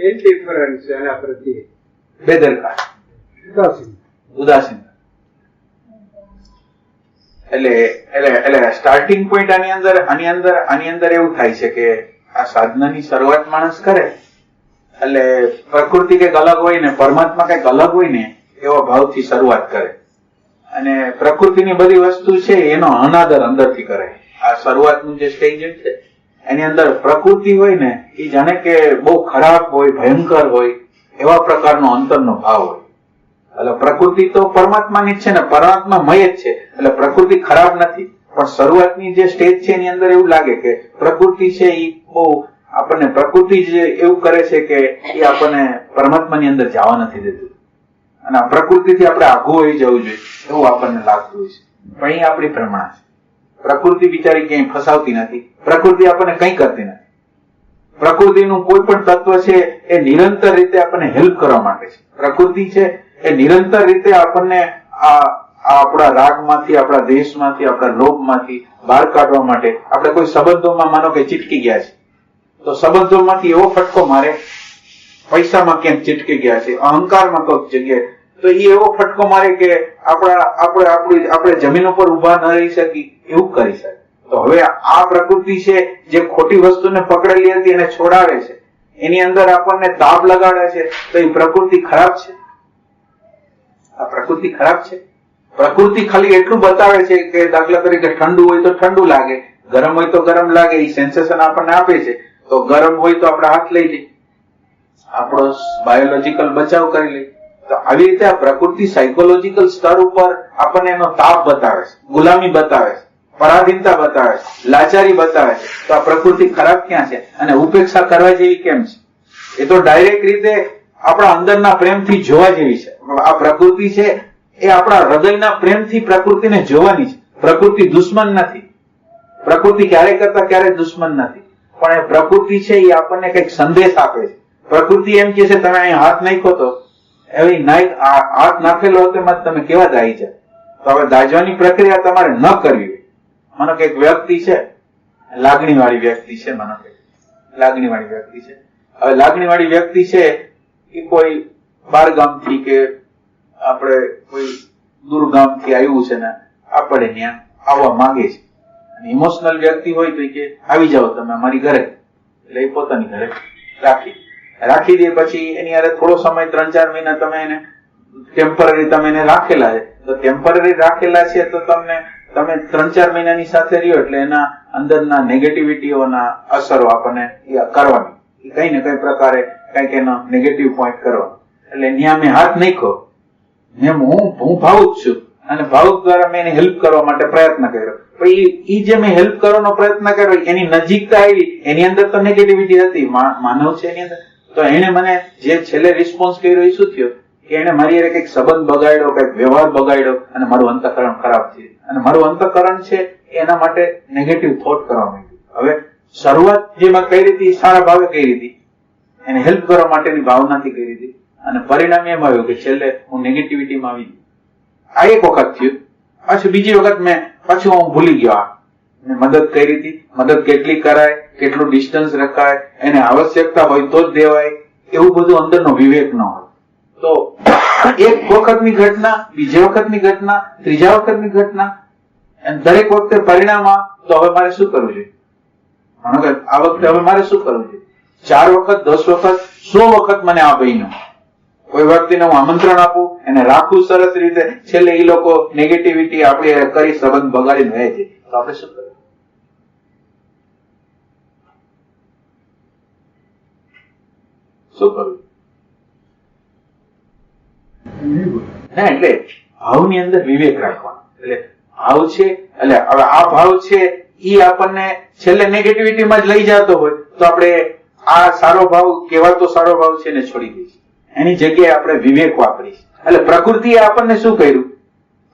Speaker 1: ઇન્ડિફરન્સ એના પ્રત્યે
Speaker 2: બેદરકાર, ઉદાસીન. એટલે સ્ટાર્ટિંગ પોઈન્ટ આની અંદર એવું થાય છે કે આ સાધનાની શરૂઆત માણસ કરે એટલે પ્રકૃતિ કઈક અલગ હોય ને પરમાત્મા કઈક અલગ હોય ને એવા ભાવથી શરૂઆત કરે, અને પ્રકૃતિની બધી વસ્તુ છે એનો અનાદર અંદરથી કરે. આ શરૂઆતનું જે સ્ટેજ છે એની અંદર પ્રકૃતિ હોય ને એ જાણે કે બહુ ખરાબ હોય, ભયંકર હોય એવા પ્રકારનો અંતરનો ભાવ હોય. એટલે પ્રકૃતિ તો પરમાત્માની જ છે ને, પરમાત્મામય જ છે, એટલે પ્રકૃતિ ખરાબ નથી. પણ શરૂઆતની જે સ્ટેજ છે એની અંદર એવું લાગે કે પ્રકૃતિ છે એ બહુ આપણને, પ્રકૃતિ જ એવું કરે છે કે એ આપણને પરમાત્માની અંદર જવા નથી દેતું, અને આ પ્રકૃતિથી આપણે આઘું હોઈ જવું જોઈએ એવું આપણને લાગતું હોય છે. પણ અહીં આપણી ભ્રમણા છે. પ્રકૃતિ બિચારી ક્યાંય ફસાવતી નથી, પ્રકૃતિ આપણને કંઈ કરતી નથી. પ્રકૃતિનું કોઈ પણ તત્વ છે એ નિરંતર રીતે આપણને હેલ્પ કરવા માટે છે. પ્રકૃતિ છે એ નિરંતર રીતે આપણને આપણા રાગમાંથી, આપણા દેશમાંથી, આપણા લોભમાંથી બહાર કાઢવા માટે. આપણે કોઈ સંબંધોમાં માનો કે ચીટકી ગયા છે તો સંબંધોમાંથી એવો ફટકો મારે, પૈસામાં ક્યાંક ચીટકી ગયા છે, અહંકારમાં કોઈક જગ્યાએ, તો એ એવો ફટકો મારે કે આપણે જમીન ઉપર ઉભા ન રહી શકી એવું કરી શકે. તો હવે આ પ્રકૃતિ છે જે ખોટી વસ્તુને પકડેલી હતી એને છોડાવે છે, એની અંદર આપણને તાપ લગાડે છે, તો એ પ્રકૃતિ ખરાબ છે? આ પ્રકૃતિ ખરાબ છે? પ્રકૃતિ ખાલી એટલું બતાવે છે કે દાખલા તરીકે ઠંડુ હોય તો ઠંડુ લાગે, ગરમ હોય તો ગરમ લાગે, એ સેન્સેશન આપણને આપે છે. તો ગરમ હોય તો આપણે હાથ લઈ લઈએ, આપણો બાયોલોજીકલ બચાવ કરી લઈએ. તો આવી રીતે આ પ્રકૃતિ સાયકોલોજીકલ સ્તર ઉપર આપણને એનો તાપ બતાવે છે, ગુલામી બતાવે છે, પરાધીનતા બતાવે છે, લાચારી બતાવે છે. તો આ પ્રકૃતિ ખરાબ ક્યાં છે? અને ઉપેક્ષા કરવા જેવી કેમ છે? એ તો ડાયરેક્ટ રીતે આપણા અંદરના પ્રેમથી જોવા જેવી છે. આ પ્રકૃતિ છે એ આપણા હૃદયના પ્રેમથી પ્રકૃતિને જોવાની છે. પ્રકૃતિ દુશ્મન નથી, પ્રકૃતિ ક્યારેય કરતા ક્યારેય દુશ્મન નથી, પણ એ પ્રકૃતિ છે એ આપણને કઈક સંદેશ આપે છે. પ્રકૃતિ એમ કે છે તમે અહીં હાથ નાખો તો એવી હાથ નાખેલો હતો એમાં તમે કેવા દાઈ જાય. તો હવે દાજવાની પ્રક્રિયા તમારે ન કરવી હોય. માનો કે એક વ્યક્તિ છે, લાગણી વાળી વ્યક્તિ છે, માનો કે લાગણી વાળી વ્યક્તિ છે. હવે લાગણી વાળી વ્યક્તિ છે એ કોઈ બાર ગામથી કે આપણે કોઈ દૂરગામથી આવ્યું છે ને આપણે ત્યાં આવવા માંગે છે, અને ઇમોશનલ વ્યક્તિ હોય તો કે આવી જાઓ તમે અમારી ઘરે, એટલે એ પોતાની ઘરે રાખી દે. પછી એની હારે થોડો સમય 3-4 મહિના તમે એને ટેમ્પરરી તમે એને રાખેલા છે, તો ટેમ્પરરી રાખેલા છે તો તમે 3-4 મહિનાની સાથે રહ્યો એટલે એના અંદરના નેગેટિવિટીઓના અસરો આપણને કરવાની, કઈ ને કઈ પ્રકારે કઈક એનો નેગેટિવ પોઈન્ટ કરવાનો. એટલે ત્યાં મેં હાથ નાખ્યો, હું ભાવુક છું અને ભાવુક દ્વારા મેં એને હેલ્પ કરવા માટે પ્રયત્ન કર્યો. એ જે મેં હેલ્પ કરવાનો પ્રયત્ન કર્યો એની નજીકતા આવી, એની અંદર તો નેગેટિવિટી હતી, માનવ છે એની અંદર. તો એને મને જે છેલ્લે રિસ્પોન્સ કર્યો એ શું થયો કે એને મારી હારે કઈક સંબંધ બગાડ્યો, કઈક વ્યવહાર બગાડ્યો, અને મારું અંતઃકરણ ખરાબ થયું. અને મારું અંતઃકરણ છે એના માટે નેગેટિવ થોટ કરવા માંડ્યું. હવે શરૂઆત જે મેં કરી હતી સારા ભાવે કરી હતી, એને હેલ્પ કરવા માટેની ભાવનાથી કરી હતી, અને પરિણામ એમ આવ્યું કે છેલ્લે હું નેગેટિવિટીમાં આવી ગયો. આ એક વખત થયું. પછી બીજી વખત પાછું હું ભૂલી ગયો. મેં મદદ કરી હતી, મદદ કેટલી કરાય, કેટલું ડિસ્ટન્સ રખાય, એને આવશ્યકતા હોય તો જ દેવાય, એવું બધું અંદરનો વિવેક ન હોય. તો એક વખતની ઘટના, બીજી વખતની ઘટના, ત્રીજા વખતની ઘટના, દરેક વખતે પરિણામ. તો હવે મારે શું કરવું જોઈએ? માનો કે આ વખતે હવે મારે શું કરવું જોઈએ? 4 વખત, 10 વખત, 100 વખત મને આ ભાઈનો કોઈ વ્યક્તિને હું આમંત્રણ આપું, એને રાખું સરસ રીતે, છેલ્લે એ લોકો નેગેટિવિટી આપણે કરી સંબંધ બગાડીને રહે છે, તો આપણે શું કરવું? શું કરવું? એટલે ભાવની અંદર વિવેક રાખવાનો. એટલે ભાવ છે, એટલે હવે આ ભાવ છે એ આપણને છેલ્લે નેગેટિવિટીમાં જ લઈ જતો હોય તો આપણે આ સારો ભાવ કહેવાતો સારો ભાવ છે એને છોડી દઈશું. એની જગ્યાએ આપણે વિવેક વાપરીશું. એટલે પ્રકૃતિએ આપણને શું કર્યું?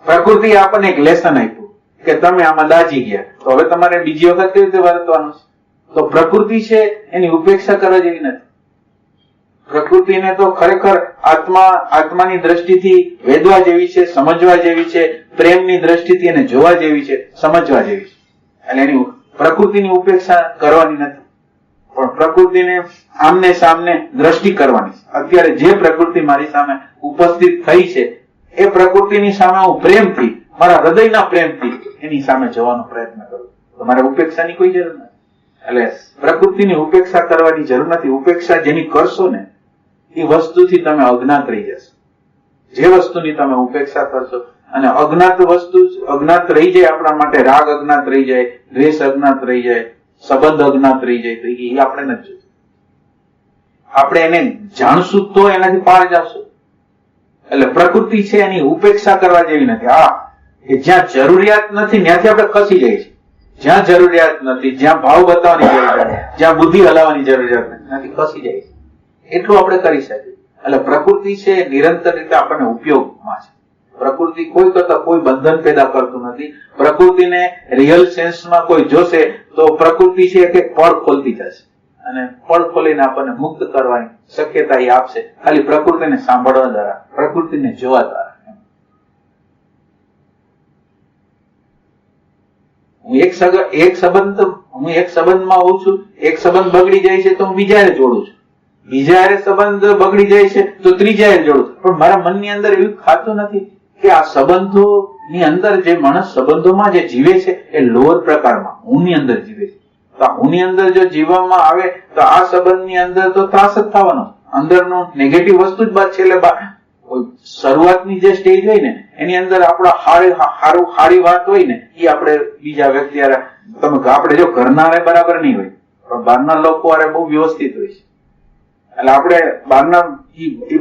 Speaker 2: પ્રકૃતિએ આપણને એક લેસન આપ્યું કે તમે આમાં દાજી ગયા, તો હવે તમારે બીજી વખત કેવી રીતે વર્તવાનું છે? તો પ્રકૃતિ છે એની ઉપેક્ષા કરવા જેવી નથી. પ્રકૃતિને તો ખરેખર આત્માની દ્રષ્ટિથી વેદવા જેવી છે, સમજવા જેવી છે, પ્રેમની દ્રષ્ટિથી એને જોવા જેવી છે, સમજવા જેવી છે. એટલે એની પ્રકૃતિની ઉપેક્ષા કરવાની નથી, પણ પ્રકૃતિને આમને સામને દ્રષ્ટિ કરવાની છે. અત્યારે જે પ્રકૃતિ મારી સામે ઉપસ્થિત થઈ છે એ પ્રકૃતિની સામે હું પ્રેમથી, મારા હૃદયના પ્રેમથી એની સામે જવાનો પ્રયત્ન કરું. તો મારે ઉપેક્ષાની કોઈ જરૂર નથી. એટલે પ્રકૃતિની ઉપેક્ષા કરવાની જરૂર નથી. ઉપેક્ષા જેની કરશો ને એ વસ્તુથી તમે અજ્ઞાત રહી જશો. જે વસ્તુની તમે ઉપેક્ષા કરશો, અને અજ્ઞાત વસ્તુ અજ્ઞાત રહી જાય આપણા માટે, રાગ અજ્ઞાત રહી જાય, દ્વેષ અજ્ઞાત રહી જાય, સંબંધ અજ્ઞાત રહી જાય, તો એ આપણે નથી જોયું. આપણે એને જાણશું તો એનાથી પાર જશું. એટલે પ્રકૃતિ છે એની ઉપેક્ષા કરવા જેવી નથી. હા, કે જ્યાં જરૂરિયાત નથી ત્યાંથી આપણે ખસી જઈએ છીએ. જ્યાં જરૂરિયાત નથી, જ્યાં ભાવ બતાવવાની જરૂરિયાત, જ્યાં બુદ્ધિ હલાવવાની જરૂરિયાત નથી, ત્યાંથી ખસી જાય છે. એટલું આપણે કરી શકીએ. એટલે પ્રકૃતિ છે નિરંતર રીતે આપણને ઉપયોગમાં છે. પ્રકૃતિ કોઈ કરતા કોઈ બંધન પેદા કરતું નથી. પ્રકૃતિને રિયલ સેન્સમાં કોઈ જોશે તો પ્રકૃતિ છે કે પળ ખોલતી જશે, અને પળ ખોલીને આપણને મુક્ત કરવાની શક્યતા એ આપશે, ખાલી પ્રકૃતિને સાંભળવા દ્વારા, પ્રકૃતિને જોવા દ્વારા. હું એક સંબંધમાં હોઉં છું, એક સંબંધ બગડી જાય છે તો હું બીજા જોડું છું, બીજા સંબંધ બગડી જાય છે તો ત્રીજા જોડું છું. પણ મારા મનની અંદર એવું ખાતું નથી કે આ સંબંધોની અંદર જે માણસ સંબંધોમાં જે જીવે છે એ લોઅર પ્રકારમાં હુંની અંદર જીવે છે. તો હુંની અંદર જો જીવવામાં આવે તો આ સંબંધની અંદર તો ત્રાસ જ થવાનો. અંદરનું નેગેટિવ વસ્તુ જ બાદ છેલ્લે શરૂઆતની જે સ્ટેજ હોય ને એની અંદર આપણા સારી વાત હોય ને એ આપણે બીજા વ્યક્તિ આપણે જો ઘરના બરાબર નહીં હોય પણ બહારના લોકો બહુ વ્યવસ્થિત હોય છે. એટલે આપણે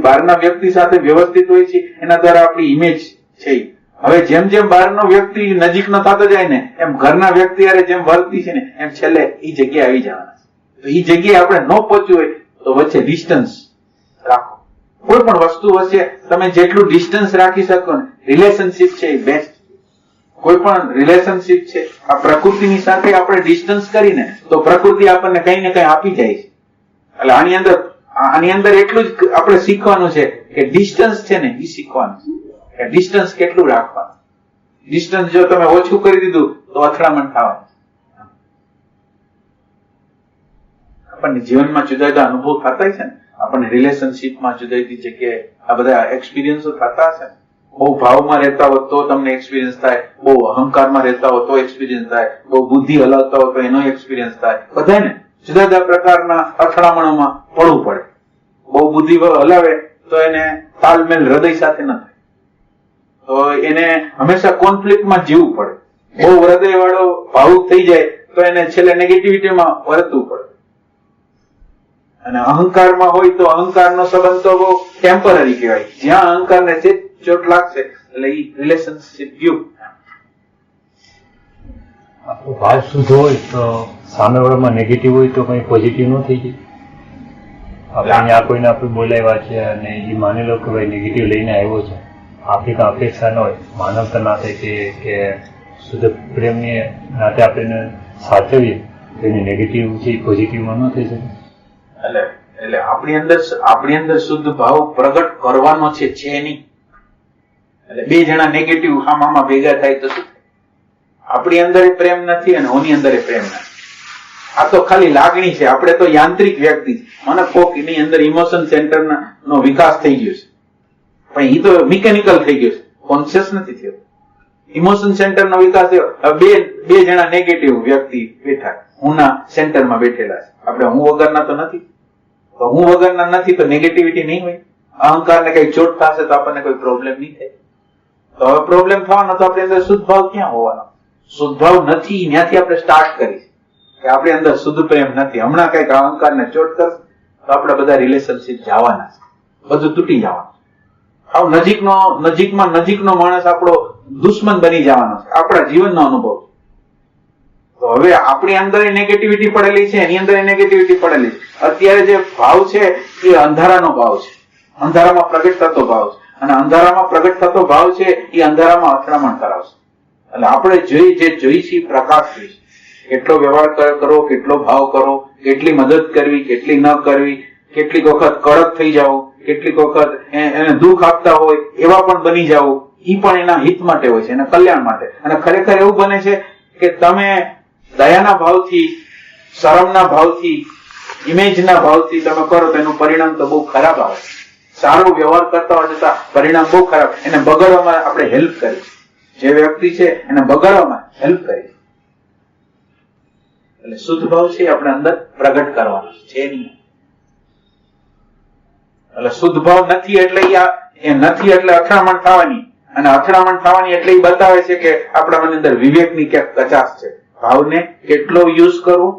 Speaker 2: બહારના વ્યક્તિ સાથે વ્યવસ્થિત હોય છે, એના દ્વારા આપણી ઇમેજ છે. હવે જેમ જેમ બહારનો વ્યક્તિ નજીકનો થતો જાય ને એમ ઘરના વ્યક્તિ જેમ વર્તી છે ને એમ છેલ્લે એ જગ્યાએ આવી જવાના છે. તો એ જગ્યાએ આપણે ન પહોંચ્યું હોય તો વચ્ચે ડિસ્ટન્સ રાખો. કોઈ પણ વસ્તુ વચ્ચે તમે જેટલું ડિસ્ટન્સ રાખી શકો ને, રિલેશનશિપ છે એ બેસ્ટ. કોઈ પણ રિલેશનશિપ છે આ પ્રકૃતિની સાથે આપણે ડિસ્ટન્સ કરીને તો પ્રકૃતિ આપણને કઈ ને કઈ આપી જાય છે. એટલે આની અંદર એટલું જ આપણે શીખવાનું છે કે ડિસ્ટન્સ છે ને એ શીખવાનું છે કે ડિસ્ટન્સ કેટલું રાખવાનું. ડિસ્ટન્સ જો તમે ઓછું કરી દીધું તો અથડામણ થવાનું. આપણને જીવનમાં જુદા જુદા અનુભવ થતા છે ને, આપણને રિલેશનશિપમાં જુદા જુદી જગ્યાએ આ બધા એક્સપિરિયન્સો થતા હશે ને. બહુ ભાવમાં રહેતા હોય તો તમને એક્સપિરિયન્સ થાય, બહુ અહંકારમાં રહેતા હોય તો એક્સપિરિયન્સ થાય, બહુ બુદ્ધિ હલાવતા હોય તો એનો એક્સપિરિયન્સ થાય. બધાને જુદા જુદા પ્રકારના અથડામણોમાં પડવું પડે. બહુ બુદ્ધિ હલાવે તો એને તાલમેલ હૃદય સાથે ન થાય, તો એને હંમેશા કોન્ફ્લિક્ટમાં જીવવું પડે. બહુ હૃદય વાળો ભાવુક થઈ જાય તો એને છેલ્લે નેગેટિવિટીમાં વર્તવું પડે. અને અહંકારમાં હોય તો અહંકારનો સંબંધ તો બહુ ટેમ્પરરી કહેવાય. જ્યાં અહંકારને ચોટ લાગશે એટલે એ રિલેશનશિપ ગયું.
Speaker 3: આપણો ભાવ શુદ્ધ હોય તો સામેવાળામાં નેગેટિવ હોય તો કંઈ પોઝિટિવ ન થઈ જાય. આપણે આ કોઈને આપણે બોલાવ્યા છે અને એ માની લો કે ભાઈ નેગેટિવ લઈને આવ્યો છે, આપણી કાંઈ અપેક્ષા ન હોય, માનવતા ના થાય કે શુદ્ધ પ્રેમની નાતે આપણે સાચવીએ તો એની નેગેટિવ છે એ પોઝિટિવમાં ન થઈ શકે.
Speaker 2: એટલે આપણી અંદર શુદ્ધ ભાવ પ્રગટ કરવાનો છે નહીં. એટલે બે જણા નેગેટિવ હામામાં ભેગા થાય તો શું? આપણી અંદર પ્રેમ નથી અને ઓની અંદર પ્રેમ નથી. આ તો ખાલી લાગણી છે. આપણે તો યાંત્રિક વ્યક્તિ છે. મને કોક એની અંદર ઇમોશન સેન્ટર નો વિકાસ થઈ ગયો છે, પણ એ તો મિકેનિકલ થઈ ગયો છે, કોન્શિયસ નથી થયો. ઇમોશન સેન્ટર નો વિકાસ થયો. બે જણા નેગેટિવ વ્યક્તિ બેઠા હુંના સેન્ટરમાં બેઠેલા છે. આપણે હું વગરના તો નથી, તો હું વગરના નથી તો નેગેટિવિટી નહીં હોય. અહંકારને કઈ ચોટ થશે તો આપણને કોઈ પ્રોબ્લેમ નહીં થાય. તો હવે પ્રોબ્લેમ થવાનો તો આપણી અંદર શુદ્ધ ભાવ ક્યાં હોવાનો? શુદ્ધ ભાવ નથી, ત્યાંથી આપણે સ્ટાર્ટ કરીએ કે આપણી અંદર શુદ્ધ પ્રેમ નથી. હમણાં કઈક અહંકારને ચોટ કરશે તો આપણે બધા રિલેશનશિપ જવાના છે, બધું તૂટી જવાનું. આવ નજીકનો માણસ આપણો દુશ્મન બની જવાનો છે. આપણા જીવનનો અનુભવ. તો હવે આપણી અંદર નેગેટિવિટી પડેલી છે, એની અંદર નેગેટિવિટી પડેલી છે. અત્યારે જે ભાવ છે એ અંધારાનો ભાવ છે, અંધારામાં પ્રગટ થતો ભાવ છે. અને અંધારામાં પ્રગટ થતો ભાવ છે એ અંધારામાં અથડામણ કરાવશે. એટલે આપણે જે જોઈશી પ્રકાશ જોઈશે. કેટલો વ્યવહાર કરો, કેટલો ભાવ કરો, કેટલી મદદ કરવી, કેટલી ન કરવી, કેટલીક વખત કડક થઈ જાવ, કેટલીક વખત એને દુઃખ આપતા હોય એવા પણ બની જાવ, એ પણ એના હિત માટે હોય છે, એના કલ્યાણ માટે. અને ખરેખર એવું બને છે કે તમે દયાના ભાવથી, શરમના ભાવથી, ઇમેજના ભાવથી તમે કરો તો એનું પરિણામ તો બહુ ખરાબ આવે. સારો વ્યવહાર કરતા હોય છતાં પરિણામ બહુ ખરાબ. એને બગાડવામાં આપણે હેલ્પ કરી, જે વ્યક્તિ છે એને બગાડવામાં હેલ્પ કરી. એટલે શુદ્ધ ભાવ છે આપણે અંદર પ્રગટ કરવાનો છે નહીં. એટલે શુદ્ધ ભાવ નથી એટલે એ નથી એટલે અથડામણ થવાની, અને અથડામણ થવાની એટલે એ બતાવે છે કે આપણા મનની અંદર વિવેકની ક્યાંક કચાશ છે. ભાવને કેટલો યુઝ કરવો,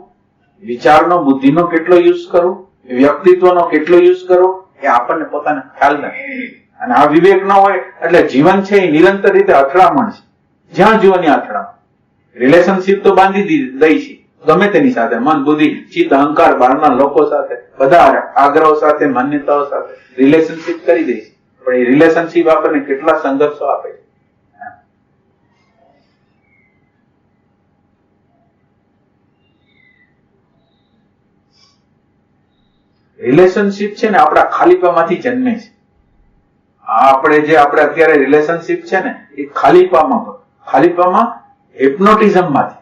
Speaker 2: વિચારનો, બુદ્ધિનો કેટલો યુઝ કરવો, વ્યક્તિત્વનો કેટલો યુઝ કરવો, એ આપણને પોતાને ખ્યાલ નથી. અને આ વિવેક ન હોય એટલે જીવન છે એ નિરંતર રીતે અથડામણ છે. જ્યાં જુઓ ત્યાં અથડામણ. રિલેશનશીપ તો બાંધી દઈ છે ગમે તેની સાથે, મન, બુદ્ધિ, ચિત્ત, અહંકાર, બહારના લોકો સાથે, બધા આગ્રહો સાથે, માન્યતાઓ સાથે રિલેશનશીપ કરી દઈશ. પણ એ રિલેશનશીપ આપણને કેટલા સંઘર્ષો આપે છે. રિલેશનશીપ છે ને આપણા ખાલીપામાંથી જન્મે છે. આપણે અત્યારે રિલેશનશીપ છે ને એ ખાલીપામાં હિપ્નોટિઝમ માંથી.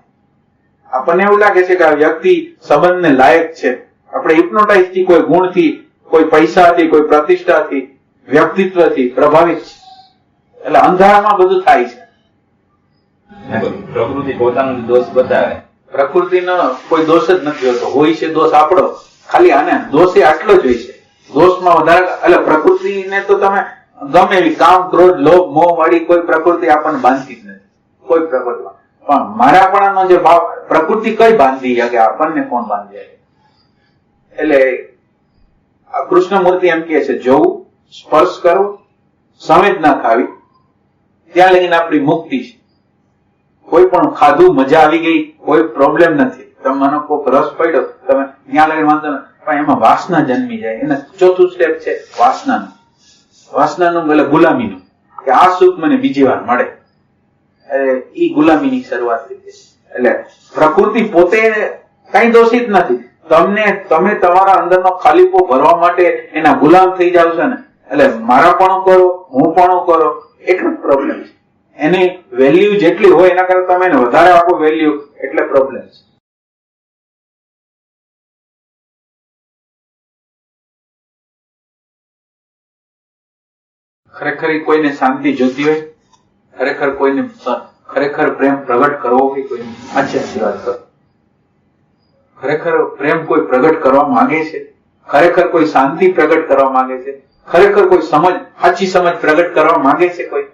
Speaker 2: આપણને એવું લાગે છે કે આ વ્યક્તિ સંબંધને લાયક છે. આપણે હિપ્નોટાઇઝ થી, કોઈ ગુણથી, કોઈ પૈસાથી, કોઈ પ્રતિષ્ઠાથી, વ્યક્તિત્વથી પ્રભાવિત છે. એટલે અંધારામાં બધું થાય છે.
Speaker 4: પ્રકૃતિ પોતાનો દોષ બતાવે.
Speaker 2: પ્રકૃતિનો કોઈ દોષ જ નથી હોતો. હોય છે દોષ આપણો. ખાલી આને દોષ એ આટલો જ હોય છે. દોષમાં વધારે એટલે પ્રકૃતિને તો તમે ગમે એવી કામ, ક્રોધ, લોભ, મોહ વાળી કોઈ પ્રકૃતિ આપણને બાંધતી જ નથી. કોઈ પ્રકૃતિમાં પણ મારાપણાનો જે ભાવ પ્રકૃતિ કઈ બાંધી શકે, આપણને કોણ બાંધી શકે? એટલે કૃષ્ણમૂર્તિ એમ કહે છે, જોવું, સ્પર્શ કરવો, સંવેદના ખાવી, ત્યાં લગીને આપણી મુક્તિ છે. કોઈ પણ ખાધું, મજા આવી ગઈ, કોઈ પ્રોબ્લેમ નથી. તમે મને કોઈક રસ પડ્યો, તમે ત્યાં લગીને વાંધો નથી. પણ એમાં વાસના જન્મી જાય. એને ચોથું સ્ટેપ છે વાસનાનું. વાસનાનું એટલે ગુલામીનું, કે આ સુખ મને બીજી વાર મળે. એ ગુલામીની શરૂઆત થઈ છે. એટલે પ્રકૃતિ પોતે કઈ દોષિત નથી. તમે તમારા અંદરનો ખાલીપો ભરવા માટે એના ગુલામ થઈ જાવ છો ને, એટલે મારાપણું કરો, હું પણ કરો, એટલો જ પ્રોબ્લેમ છે. એની વેલ્યુ જેટલી હોય એના કરતા તમે એને વધારે આપો વેલ્યુ, એટલે પ્રોબ્લેમ છે. ખરેખર કોઈને શાંતિ જોતી હોય, ખરેખર કોઈને ખરેખર પ્રેમ પ્રગટ કરવો હોય, કોઈને સાચી વાત કરો. ખરેખર પ્રેમ કોઈ પ્રગટ કરવા માંગે છે, ખરેખર કોઈ શાંતિ પ્રગટ કરવા માંગે છે, ખરેખર કોઈ સમજ, સાચી સમજ પ્રગટ કરવા માંગે છે, કોઈ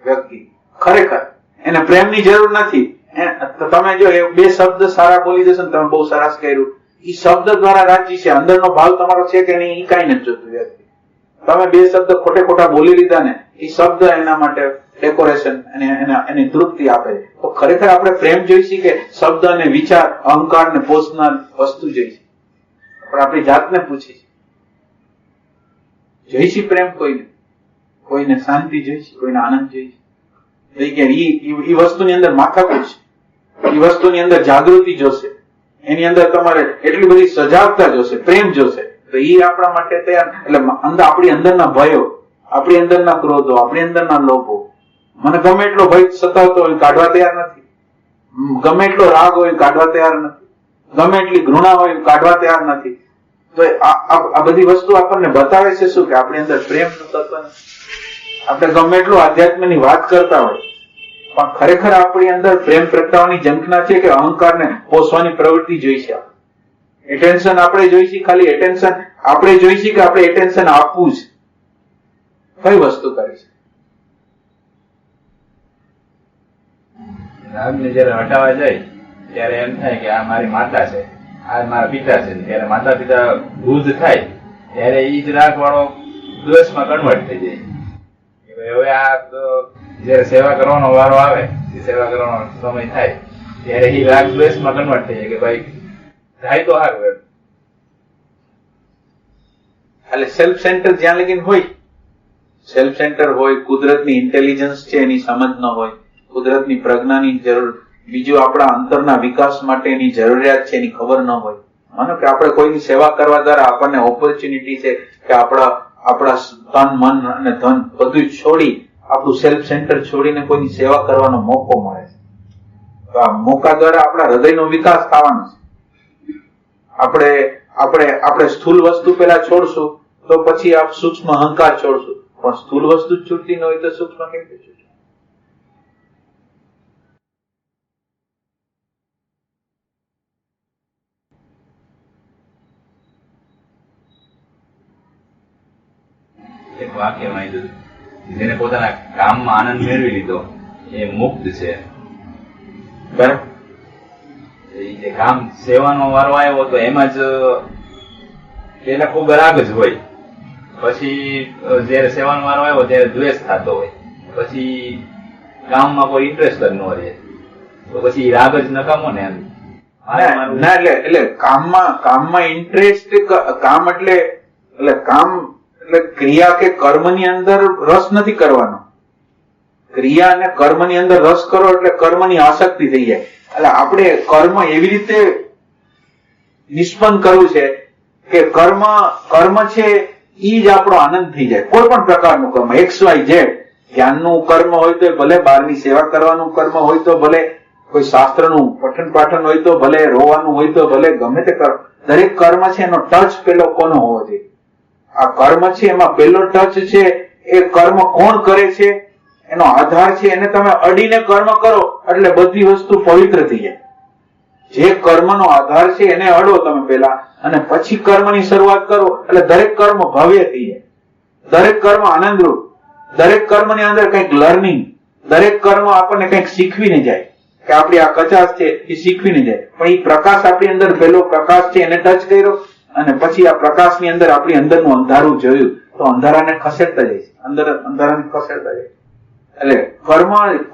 Speaker 2: વ્યક્તિ ખરેખર એને પ્રેમની જરૂર નથી. તમે જો બે શબ્દ સારા બોલી દેશો ને, તમે બહુ સરસ કર્યું, એ શબ્દ દ્વારા રાજી છે. અંદરનો ભાવ તમારો છે કે નહીં એ કઈ નથી જોતું વ્યક્તિ. તમે બે શબ્દ ખોટા બોલી લીધા ને, એ શબ્દ એના માટે ડેકોરેશન, એની તૃપ્તિ આપે છે. તો ખરેખર આપણે પ્રેમ જોઈશી કે શબ્દ અને વિચાર, અહંકાર ને પોષનાર વસ્તુ જોઈશી? પણ આપણી જાતને પૂછી જોઈશી પ્રેમ કોઈને શાંતિ જોઈશી, કોઈને આનંદ જોઈશી? એ વસ્તુની અંદર માથાકૂટ છે. એ વસ્તુની અંદર જાગૃતિ જોશે. એની અંદર તમારે એટલી બધી સજાગતા જોશે, પ્રેમ જોશે. તો એ આપણા માટે તૈયાર. એટલે આપણી અંદરના ભયો, આપણી અંદરના ક્રોધો, આપણી અંદરના લોભો, મને ગમે એટલો ભય સતાવતો હોય કાઢવા તૈયાર નથી. ગમે એટલો રાગ હોય કાઢવા તૈયાર નથી. ગમે એટલી ઘૃણા હોય કાઢવા તૈયાર નથી. તો આ બધી વસ્તુ આપણને બતાવે છે શું? કે આપણી અંદર પ્રેમ તત્વ નથી. આપણે ગમે એટલું આધ્યાત્મની વાત કરતા હોય, પણ ખરેખર આપણી અંદર પ્રેમ પ્રગટાવવાની ઝંખના છે કે અહંકારને પોષવાની પ્રવૃત્તિ જોઈ છે? એટેન્શન આપણે જોઈશી, ખાલી એટેન્શન આપણે જોઈશી કે આપણે એટેન્શન આપવું છે? કઈ વસ્તુ કરી છે?
Speaker 4: રાગને જયારે હટાવવા જાય ત્યારે એમ થાય કે આ મારી માતા છે, આ મારા પિતા છે. ત્યારે માતા પિતા વૃદ્ધ થાય ત્યારે એ જ રાગ વાળો દ્વેષમાં કન્વર્ટ થઈ જાય. હવે આ જયારે સેવા કરવાનો વારો આવે, સેવા કરવાનો સમય થાય ત્યારે એ રાગ દ્વેષમાં કન્વર્ટ થઈ જાય કે ભાઈ થાય તો સારું.
Speaker 2: એટલે સેલ્ફ સેન્ટર જ્યાં લગીન હોય, સેલ્ફ સેન્ટર હોય, કુદરતની ઇન્ટેલિજન્સ છે એની સમજ ન હોય, કુદરતની પ્રજ્ઞાની જરૂર, બીજું આપણા અંતરના વિકાસ માટેની જરૂરિયાત છે એની ખબર ન હોય. માનો કે આપણે કોઈની સેવા કરવા દ્વારા આપણને ઓપોર્ચ્યુનિટી છે કે આપણા તન મન અને ધન બધું છોડી, આપણું સેલ્ફ સેન્ટર છોડીને કોઈની સેવા કરવાનો મોકો મળે છે, તો આ મોકા દ્વારા આપણા હૃદયનો વિકાસ થવાનો છે. આપણે સ્થૂલ વસ્તુ પેલા છોડશું તો પછી આપ સૂક્ષ્મ અહંકાર છોડશું, પણ સ્થૂલ વસ્તુ જ છૂટતી ન હોય તો સૂક્ષ્મ કેમ છૂટે?
Speaker 4: એક વાક્ય માં દીધું, જેને પોતાના કામમાં આનંદ મેળવી લીધો એ મુક્ત છે.
Speaker 2: બરાબર.
Speaker 4: એ જે કામ સેવાનો વારો આવ્યો તો એમાં જ પેલા ખૂબ રાગ જ હોય, પછી જયારે સેવાનો વારો આવ્યો ત્યારે દ્વેષ થતો હોય, પછી કામમાં કોઈ ઇન્ટરેસ્ટ જ ન રહે, તો પછી રાગ જ નકામો ને એમ.
Speaker 2: ના એટલે કામમાં ઇન્ટરેસ્ટ, કામ એટલે ક્રિયા કે કર્મની અંદર રસ નથી કરવાનો. ક્રિયા અને કર્મની અંદર રસ કરો એટલે કર્મની આસક્તિ થઈ જાય. એટલે આપણે કર્મ એવી રીતે નિષ્પન્ન કરવું છે કે કર્મ છે ઈ જ આપણો આનંદ થઈ જાય. કોઈ પણ પ્રકારનું કર્મ, XYZ, જ્ઞાનનું કર્મ હોય તો ભલે, બહારની સેવા કરવાનું કર્મ હોય તો ભલે, કોઈ શાસ્ત્રનું પઠન પાઠન હોય તો ભલે, રોવાનું હોય તો ભલે, ગમે તે કર્મ, દરેક કર્મ છે એનો ટચ પેલો કોનો હોવો જોઈએ? આ કર્મ છે એમાં પેલો ટચ છે એ કર્મ કોણ કરે છે એનો આધાર છે. એને તમે અડીને કર્મ કરો એટલે બધી વસ્તુ પવિત્ર થઈ જાય. જે કર્મનો આધાર છે એને અડો તમે પેલા, અને પછી કર્મની શરૂઆત કરો એટલે દરેક કર્મ ભવ્ય થઈ જાય, દરેક કર્મ આનંદરૂપ, દરેક કર્મની અંદર કંઈક લર્નિંગ, દરેક કર્મ આપણને કંઈક શીખવીને જાય કે આપણી આ કચાશ છે એ શીખવીને જાય. પણ એ પ્રકાશ આપણી અંદર, પેલો પ્રકાશ છે એને ટચ કર્યો અને પછી આ પ્રકાશની અંદર આપણી અંદરનું અંધારું જોયું તો અંધારાને ખસેડતા જાય છે, અંધારાને ખસેડતા જાય. એટલે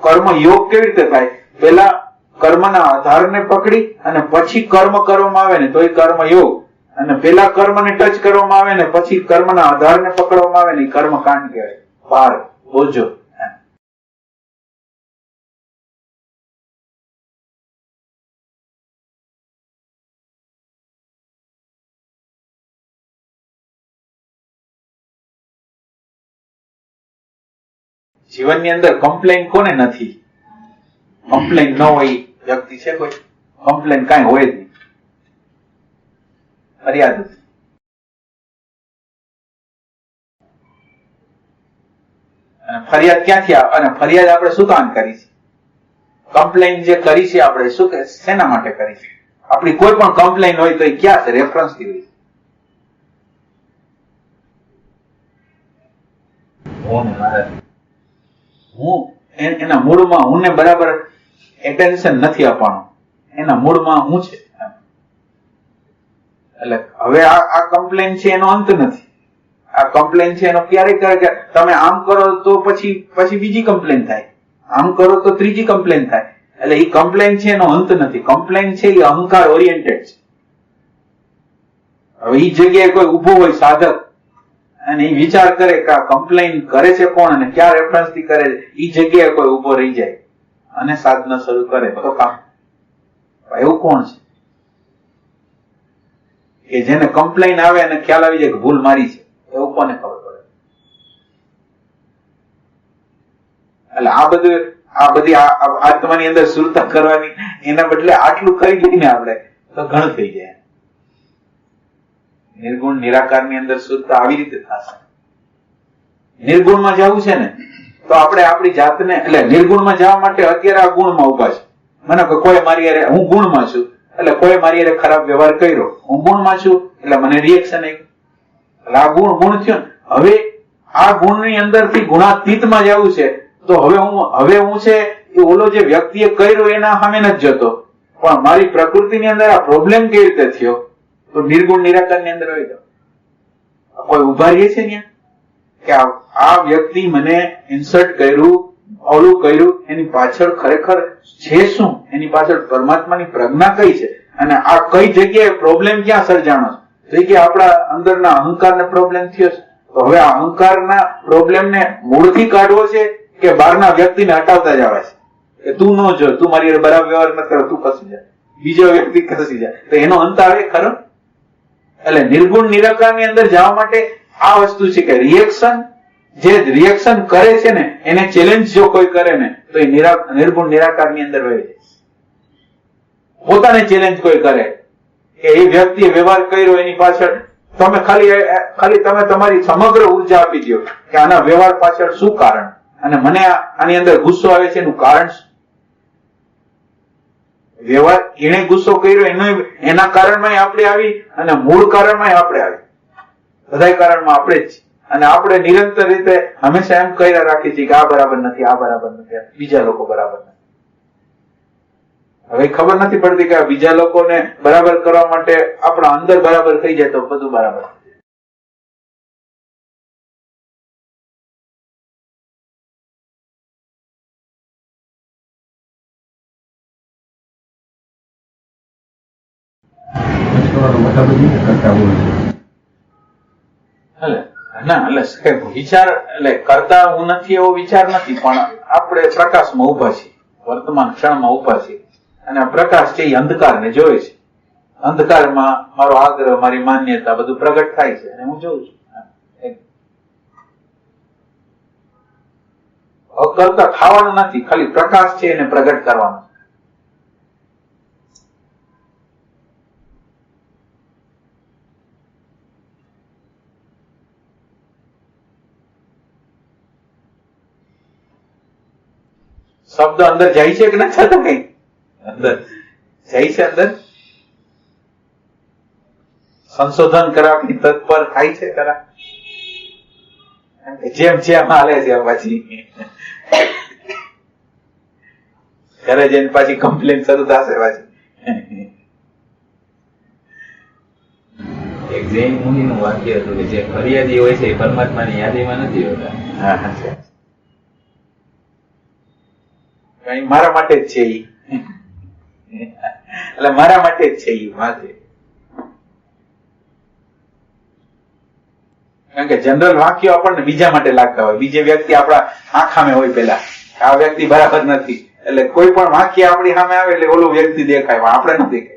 Speaker 2: કર્મ યોગ કેવી રીતે થાય? પેલા કર્મના આધારને પકડી અને પછી કર્મ કરવામાં આવે ને તો એ કર્મ યોગ, અને પેલા કર્મને ટચ કરવામાં આવે ને પછી કર્મના આધારને પકડવામાં આવે ને એ કર્મ કાંડ કહેવાય. ભાર, બોજો. જીવનની અંદર કમ્પ્લેન કોને નથી? કમ્પ્લેન ન હોય વ્યક્તિ છે કોઈ? કમ્પ્લેન કાંઈ હોય જ નહીં, ફરિયાદ નથી. અને ફરિયાદ ક્યાંથી આવે? અને ફરિયાદ આપણે શું કામ કરી છે? કમ્પ્લેન જે કરી છે આપણે શું કે શેના માટે કરી છે? આપણી કોઈ પણ કમ્પ્લેન હોય તો એ ક્યાં છે? રેફરન્સ થી હોય. હું એના મૂળમાં હું ને બરાબર એટેન્શન નથી આપવાનું, એના મૂળમાં હું છે. એટલે હવે આ કમ્પ્લેન છે એનો અંત નથી. આ કમ્પ્લેન છે એનો ક્યારેક કરે તમે આમ કરો તો પછી બીજી કમ્પ્લેન થાય, આમ કરો તો ત્રીજી કમ્પ્લેન થાય. એટલે એ કમ્પ્લેન છે એનો અંત નથી. કમ્પ્લેન છે એ અહંકાર ઓરિએન્ટેડ છે. હવે એ જગ્યાએ કોઈ ઉભો હોય સાધક અને એ વિચાર કરે કે આ કમ્પ્લેન કરે છે કોણ અને ક્યાં રેફરન્સ થી કરે છે, એ જગ્યાએ કોઈ ઉભો રહી જાય અને સાધના શરૂ કરે તો કામ. એવું કોણ છે કે જેને કમ્પ્લેન આવે અને ખ્યાલ આવી જાય કે ભૂલ મારી છે? એવું કોને ખબર પડે? એટલે આ બધી આત્માની અંદર સુરતા કરવાની એના બદલે આટલું કરી લઈને આપણે તો ઘણું થઈ જાય. નિર્ગુણ નિરાકારની અંદર શુદ્ધતા આવી રીતે થશે. નિર્ગુણમાં જવું છે ને તો આપણે આપણી જાતને, એટલે નિર્ગુણમાં જવા માટે અત્યારે આ ગુણમાં ઉભા છે. મને કોઈ મારી યારે, હું ગુણમાં છું એટલે કોઈ મારી યારે ખરાબ વ્યવહાર કર્યો, હું ગુણમાં છું એટલે મને રિએક્શન આવ્યું, એટલે આ ગુણ થયો. હવે આ ગુણની અંદરથી ગુણાતીતમાં જવું છે તો હવે હું છે એ ઓલો જે વ્યક્તિએ કર્યો એના સામે નથી જતો, પણ મારી પ્રકૃતિની અંદર આ પ્રોબ્લેમ કેવી રીતે થયો તો નિર્ગુણ નિરાકારની અંદર આવી જાવ. કોઈ ઉભા રહીએ છે ને કે આ વ્યક્તિ મને ઇન્સર્ટ કર્યું, ઓલું કર્યું, એની પાછળ ખરેખર છે શું? એની પાછળ પરમાત્માની પ્રજ્ઞા કઈ છે અને આ કઈ જગ્યાએ પ્રોબ્લેમ ક્યાં સર્જાણો છે? તો એ કે આપણા અંદરના અહંકારને પ્રોબ્લેમ થયો છે. તો હવે આ અહંકારના પ્રોબ્લેમને મૂળથી કાઢવો છે કે બહારના વ્યક્તિને હટાવતા જવા છે કે તું ન જો, તું મારી જોડે બરાબર વ્યવહાર ન કરો, તું ખસી જા, બીજો વ્યક્તિ ખસી જાય, તો એનો અંત આવે ખરો? એટલે નિર્ગુણ નિરાકારની અંદર જવા માટે આ વસ્તુ છે કે રિએક્શન, જે રિએક્શન કરે છે ને એને ચેલેન્જ જો કોઈ કરે ને તો એ નિર્ગુણ નિરાકારની અંદર વહી જાય. પોતાને ચેલેન્જ કોઈ કરે કે એ વ્યક્તિએ વ્યવહાર કર્યો એની પાછળ તમે ખાલી તમે તમારી સમગ્ર ઉર્જા આપી દો કે આના વ્યવહાર પાછળ શું કારણ, અને મને આની અંદર ગુસ્સો આવે છે એનું કારણ શું? વ્યવહાર એને ગુસ્સો કર્યો એના કારણમાં આપણે આવી અને મૂળ કારણમાં આપણે આવી, બધા કારણમાં આપણે જ. અને આપણે નિરંતર રીતે હંમેશા એમ કહી રાખીએ છીએ કે આ બરાબર નથી, આ બરાબર નથી, બીજા લોકો બરાબર નથી. હવે ખબર નથી પડતી કે આ બીજા લોકોને બરાબર કરવા માટે આપણા અંદર બરાબર થઈ જાય તો બધું બરાબર. વિચાર એટલે કરતા હું નથી એવો વિચાર નથી, પણ આપણે પ્રકાશમાં ઉભા છીએ, વર્તમાન ક્ષણમાં ઉભા છીએ, અને આ પ્રકાશ છે એ અંધકારને જોવે છે. અંધકારમાં મારો આગ્રહ, મારી માન્યતા બધું પ્રગટ થાય છે અને હું જોઉં છું. કરતા ખાવાનું નથી, ખાલી પ્રકાશ છે એને પ્રગટ કરવાનો. શબ્દ અંદર જાય છે કે નથી જતો? કઈ અંદર જાય છે, અંદર સંશોધન કરવાની તત્પર થાય છે ખરા? જેમ જેમ હાલે છે પછી ઘરે જઈને પાછી કમ્પ્લેન શરૂ થશે પાછી.
Speaker 4: એક જૈન મુનિનું વાક્ય હતું કે જે ફરિયાદી હોય છે એ પરમાત્માની યાદીમાં નથી હોતા.
Speaker 2: મારા માટે જ છે ઈ, એટલે મારા માટે જ છે ઈ વાંચે. કારણ કે જનરલ વાક્યો આપણને બીજા માટે લાગતા હોય, બીજે વ્યક્તિ આપણા આંખામે હોય પેલા, આ વ્યક્તિ બરાબર નથી, એટલે કોઈ પણ વાક્ય આપણી સામે આવે એટલે ઓલું વ્યક્તિ દેખાય, આપણે ન દેખાય.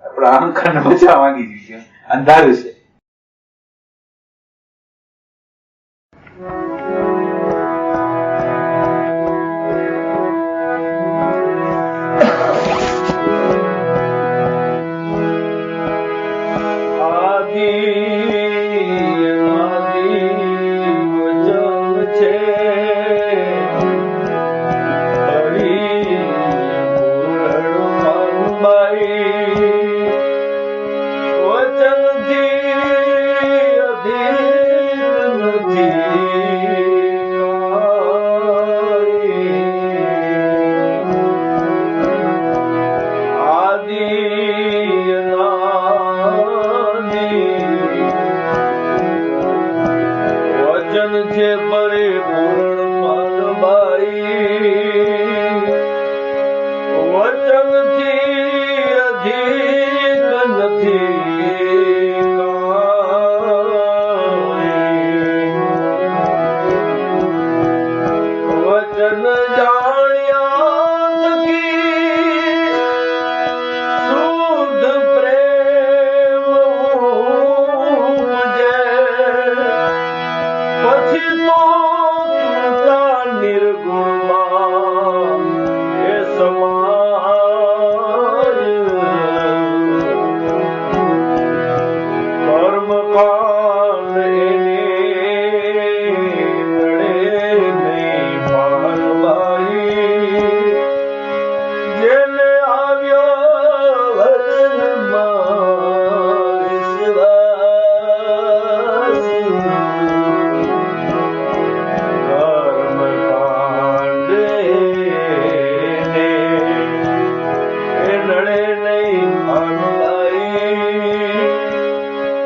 Speaker 2: આપણા અહંકાર ને બચાવવા માંગી છીએ, અંધારું છે.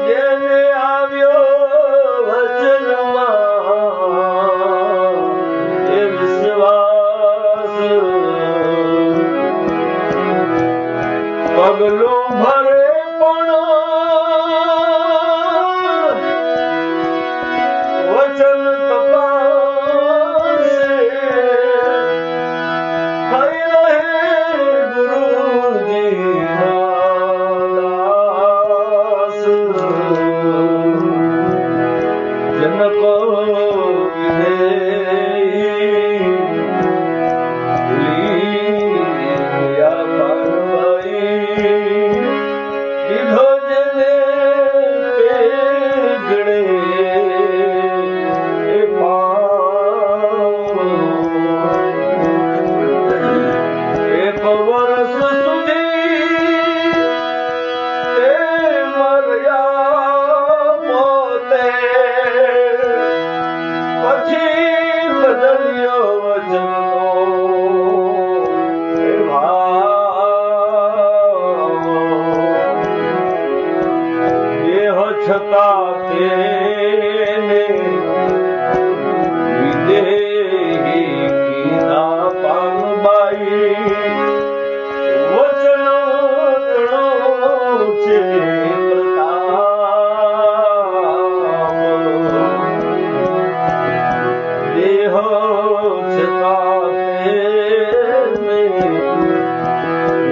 Speaker 5: જેને છતાં તેને વિદેહી કીધા પાનબાઈ વચન તણો છે પ્રતાપ દેહ છતાં તેને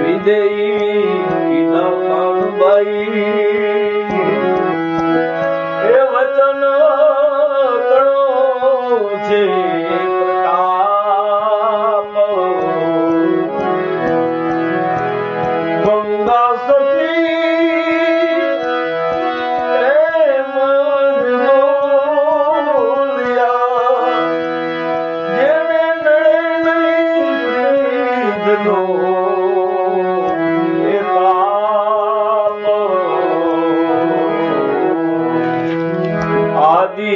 Speaker 5: વિદેહી કીધા પાનબાઈ એ વચન તણો છે પ્રતાપ ગંગા સતી પ્રેમ બોલ્યા જેને નડે નહીં પ્રીતનો એ તાપ આદિ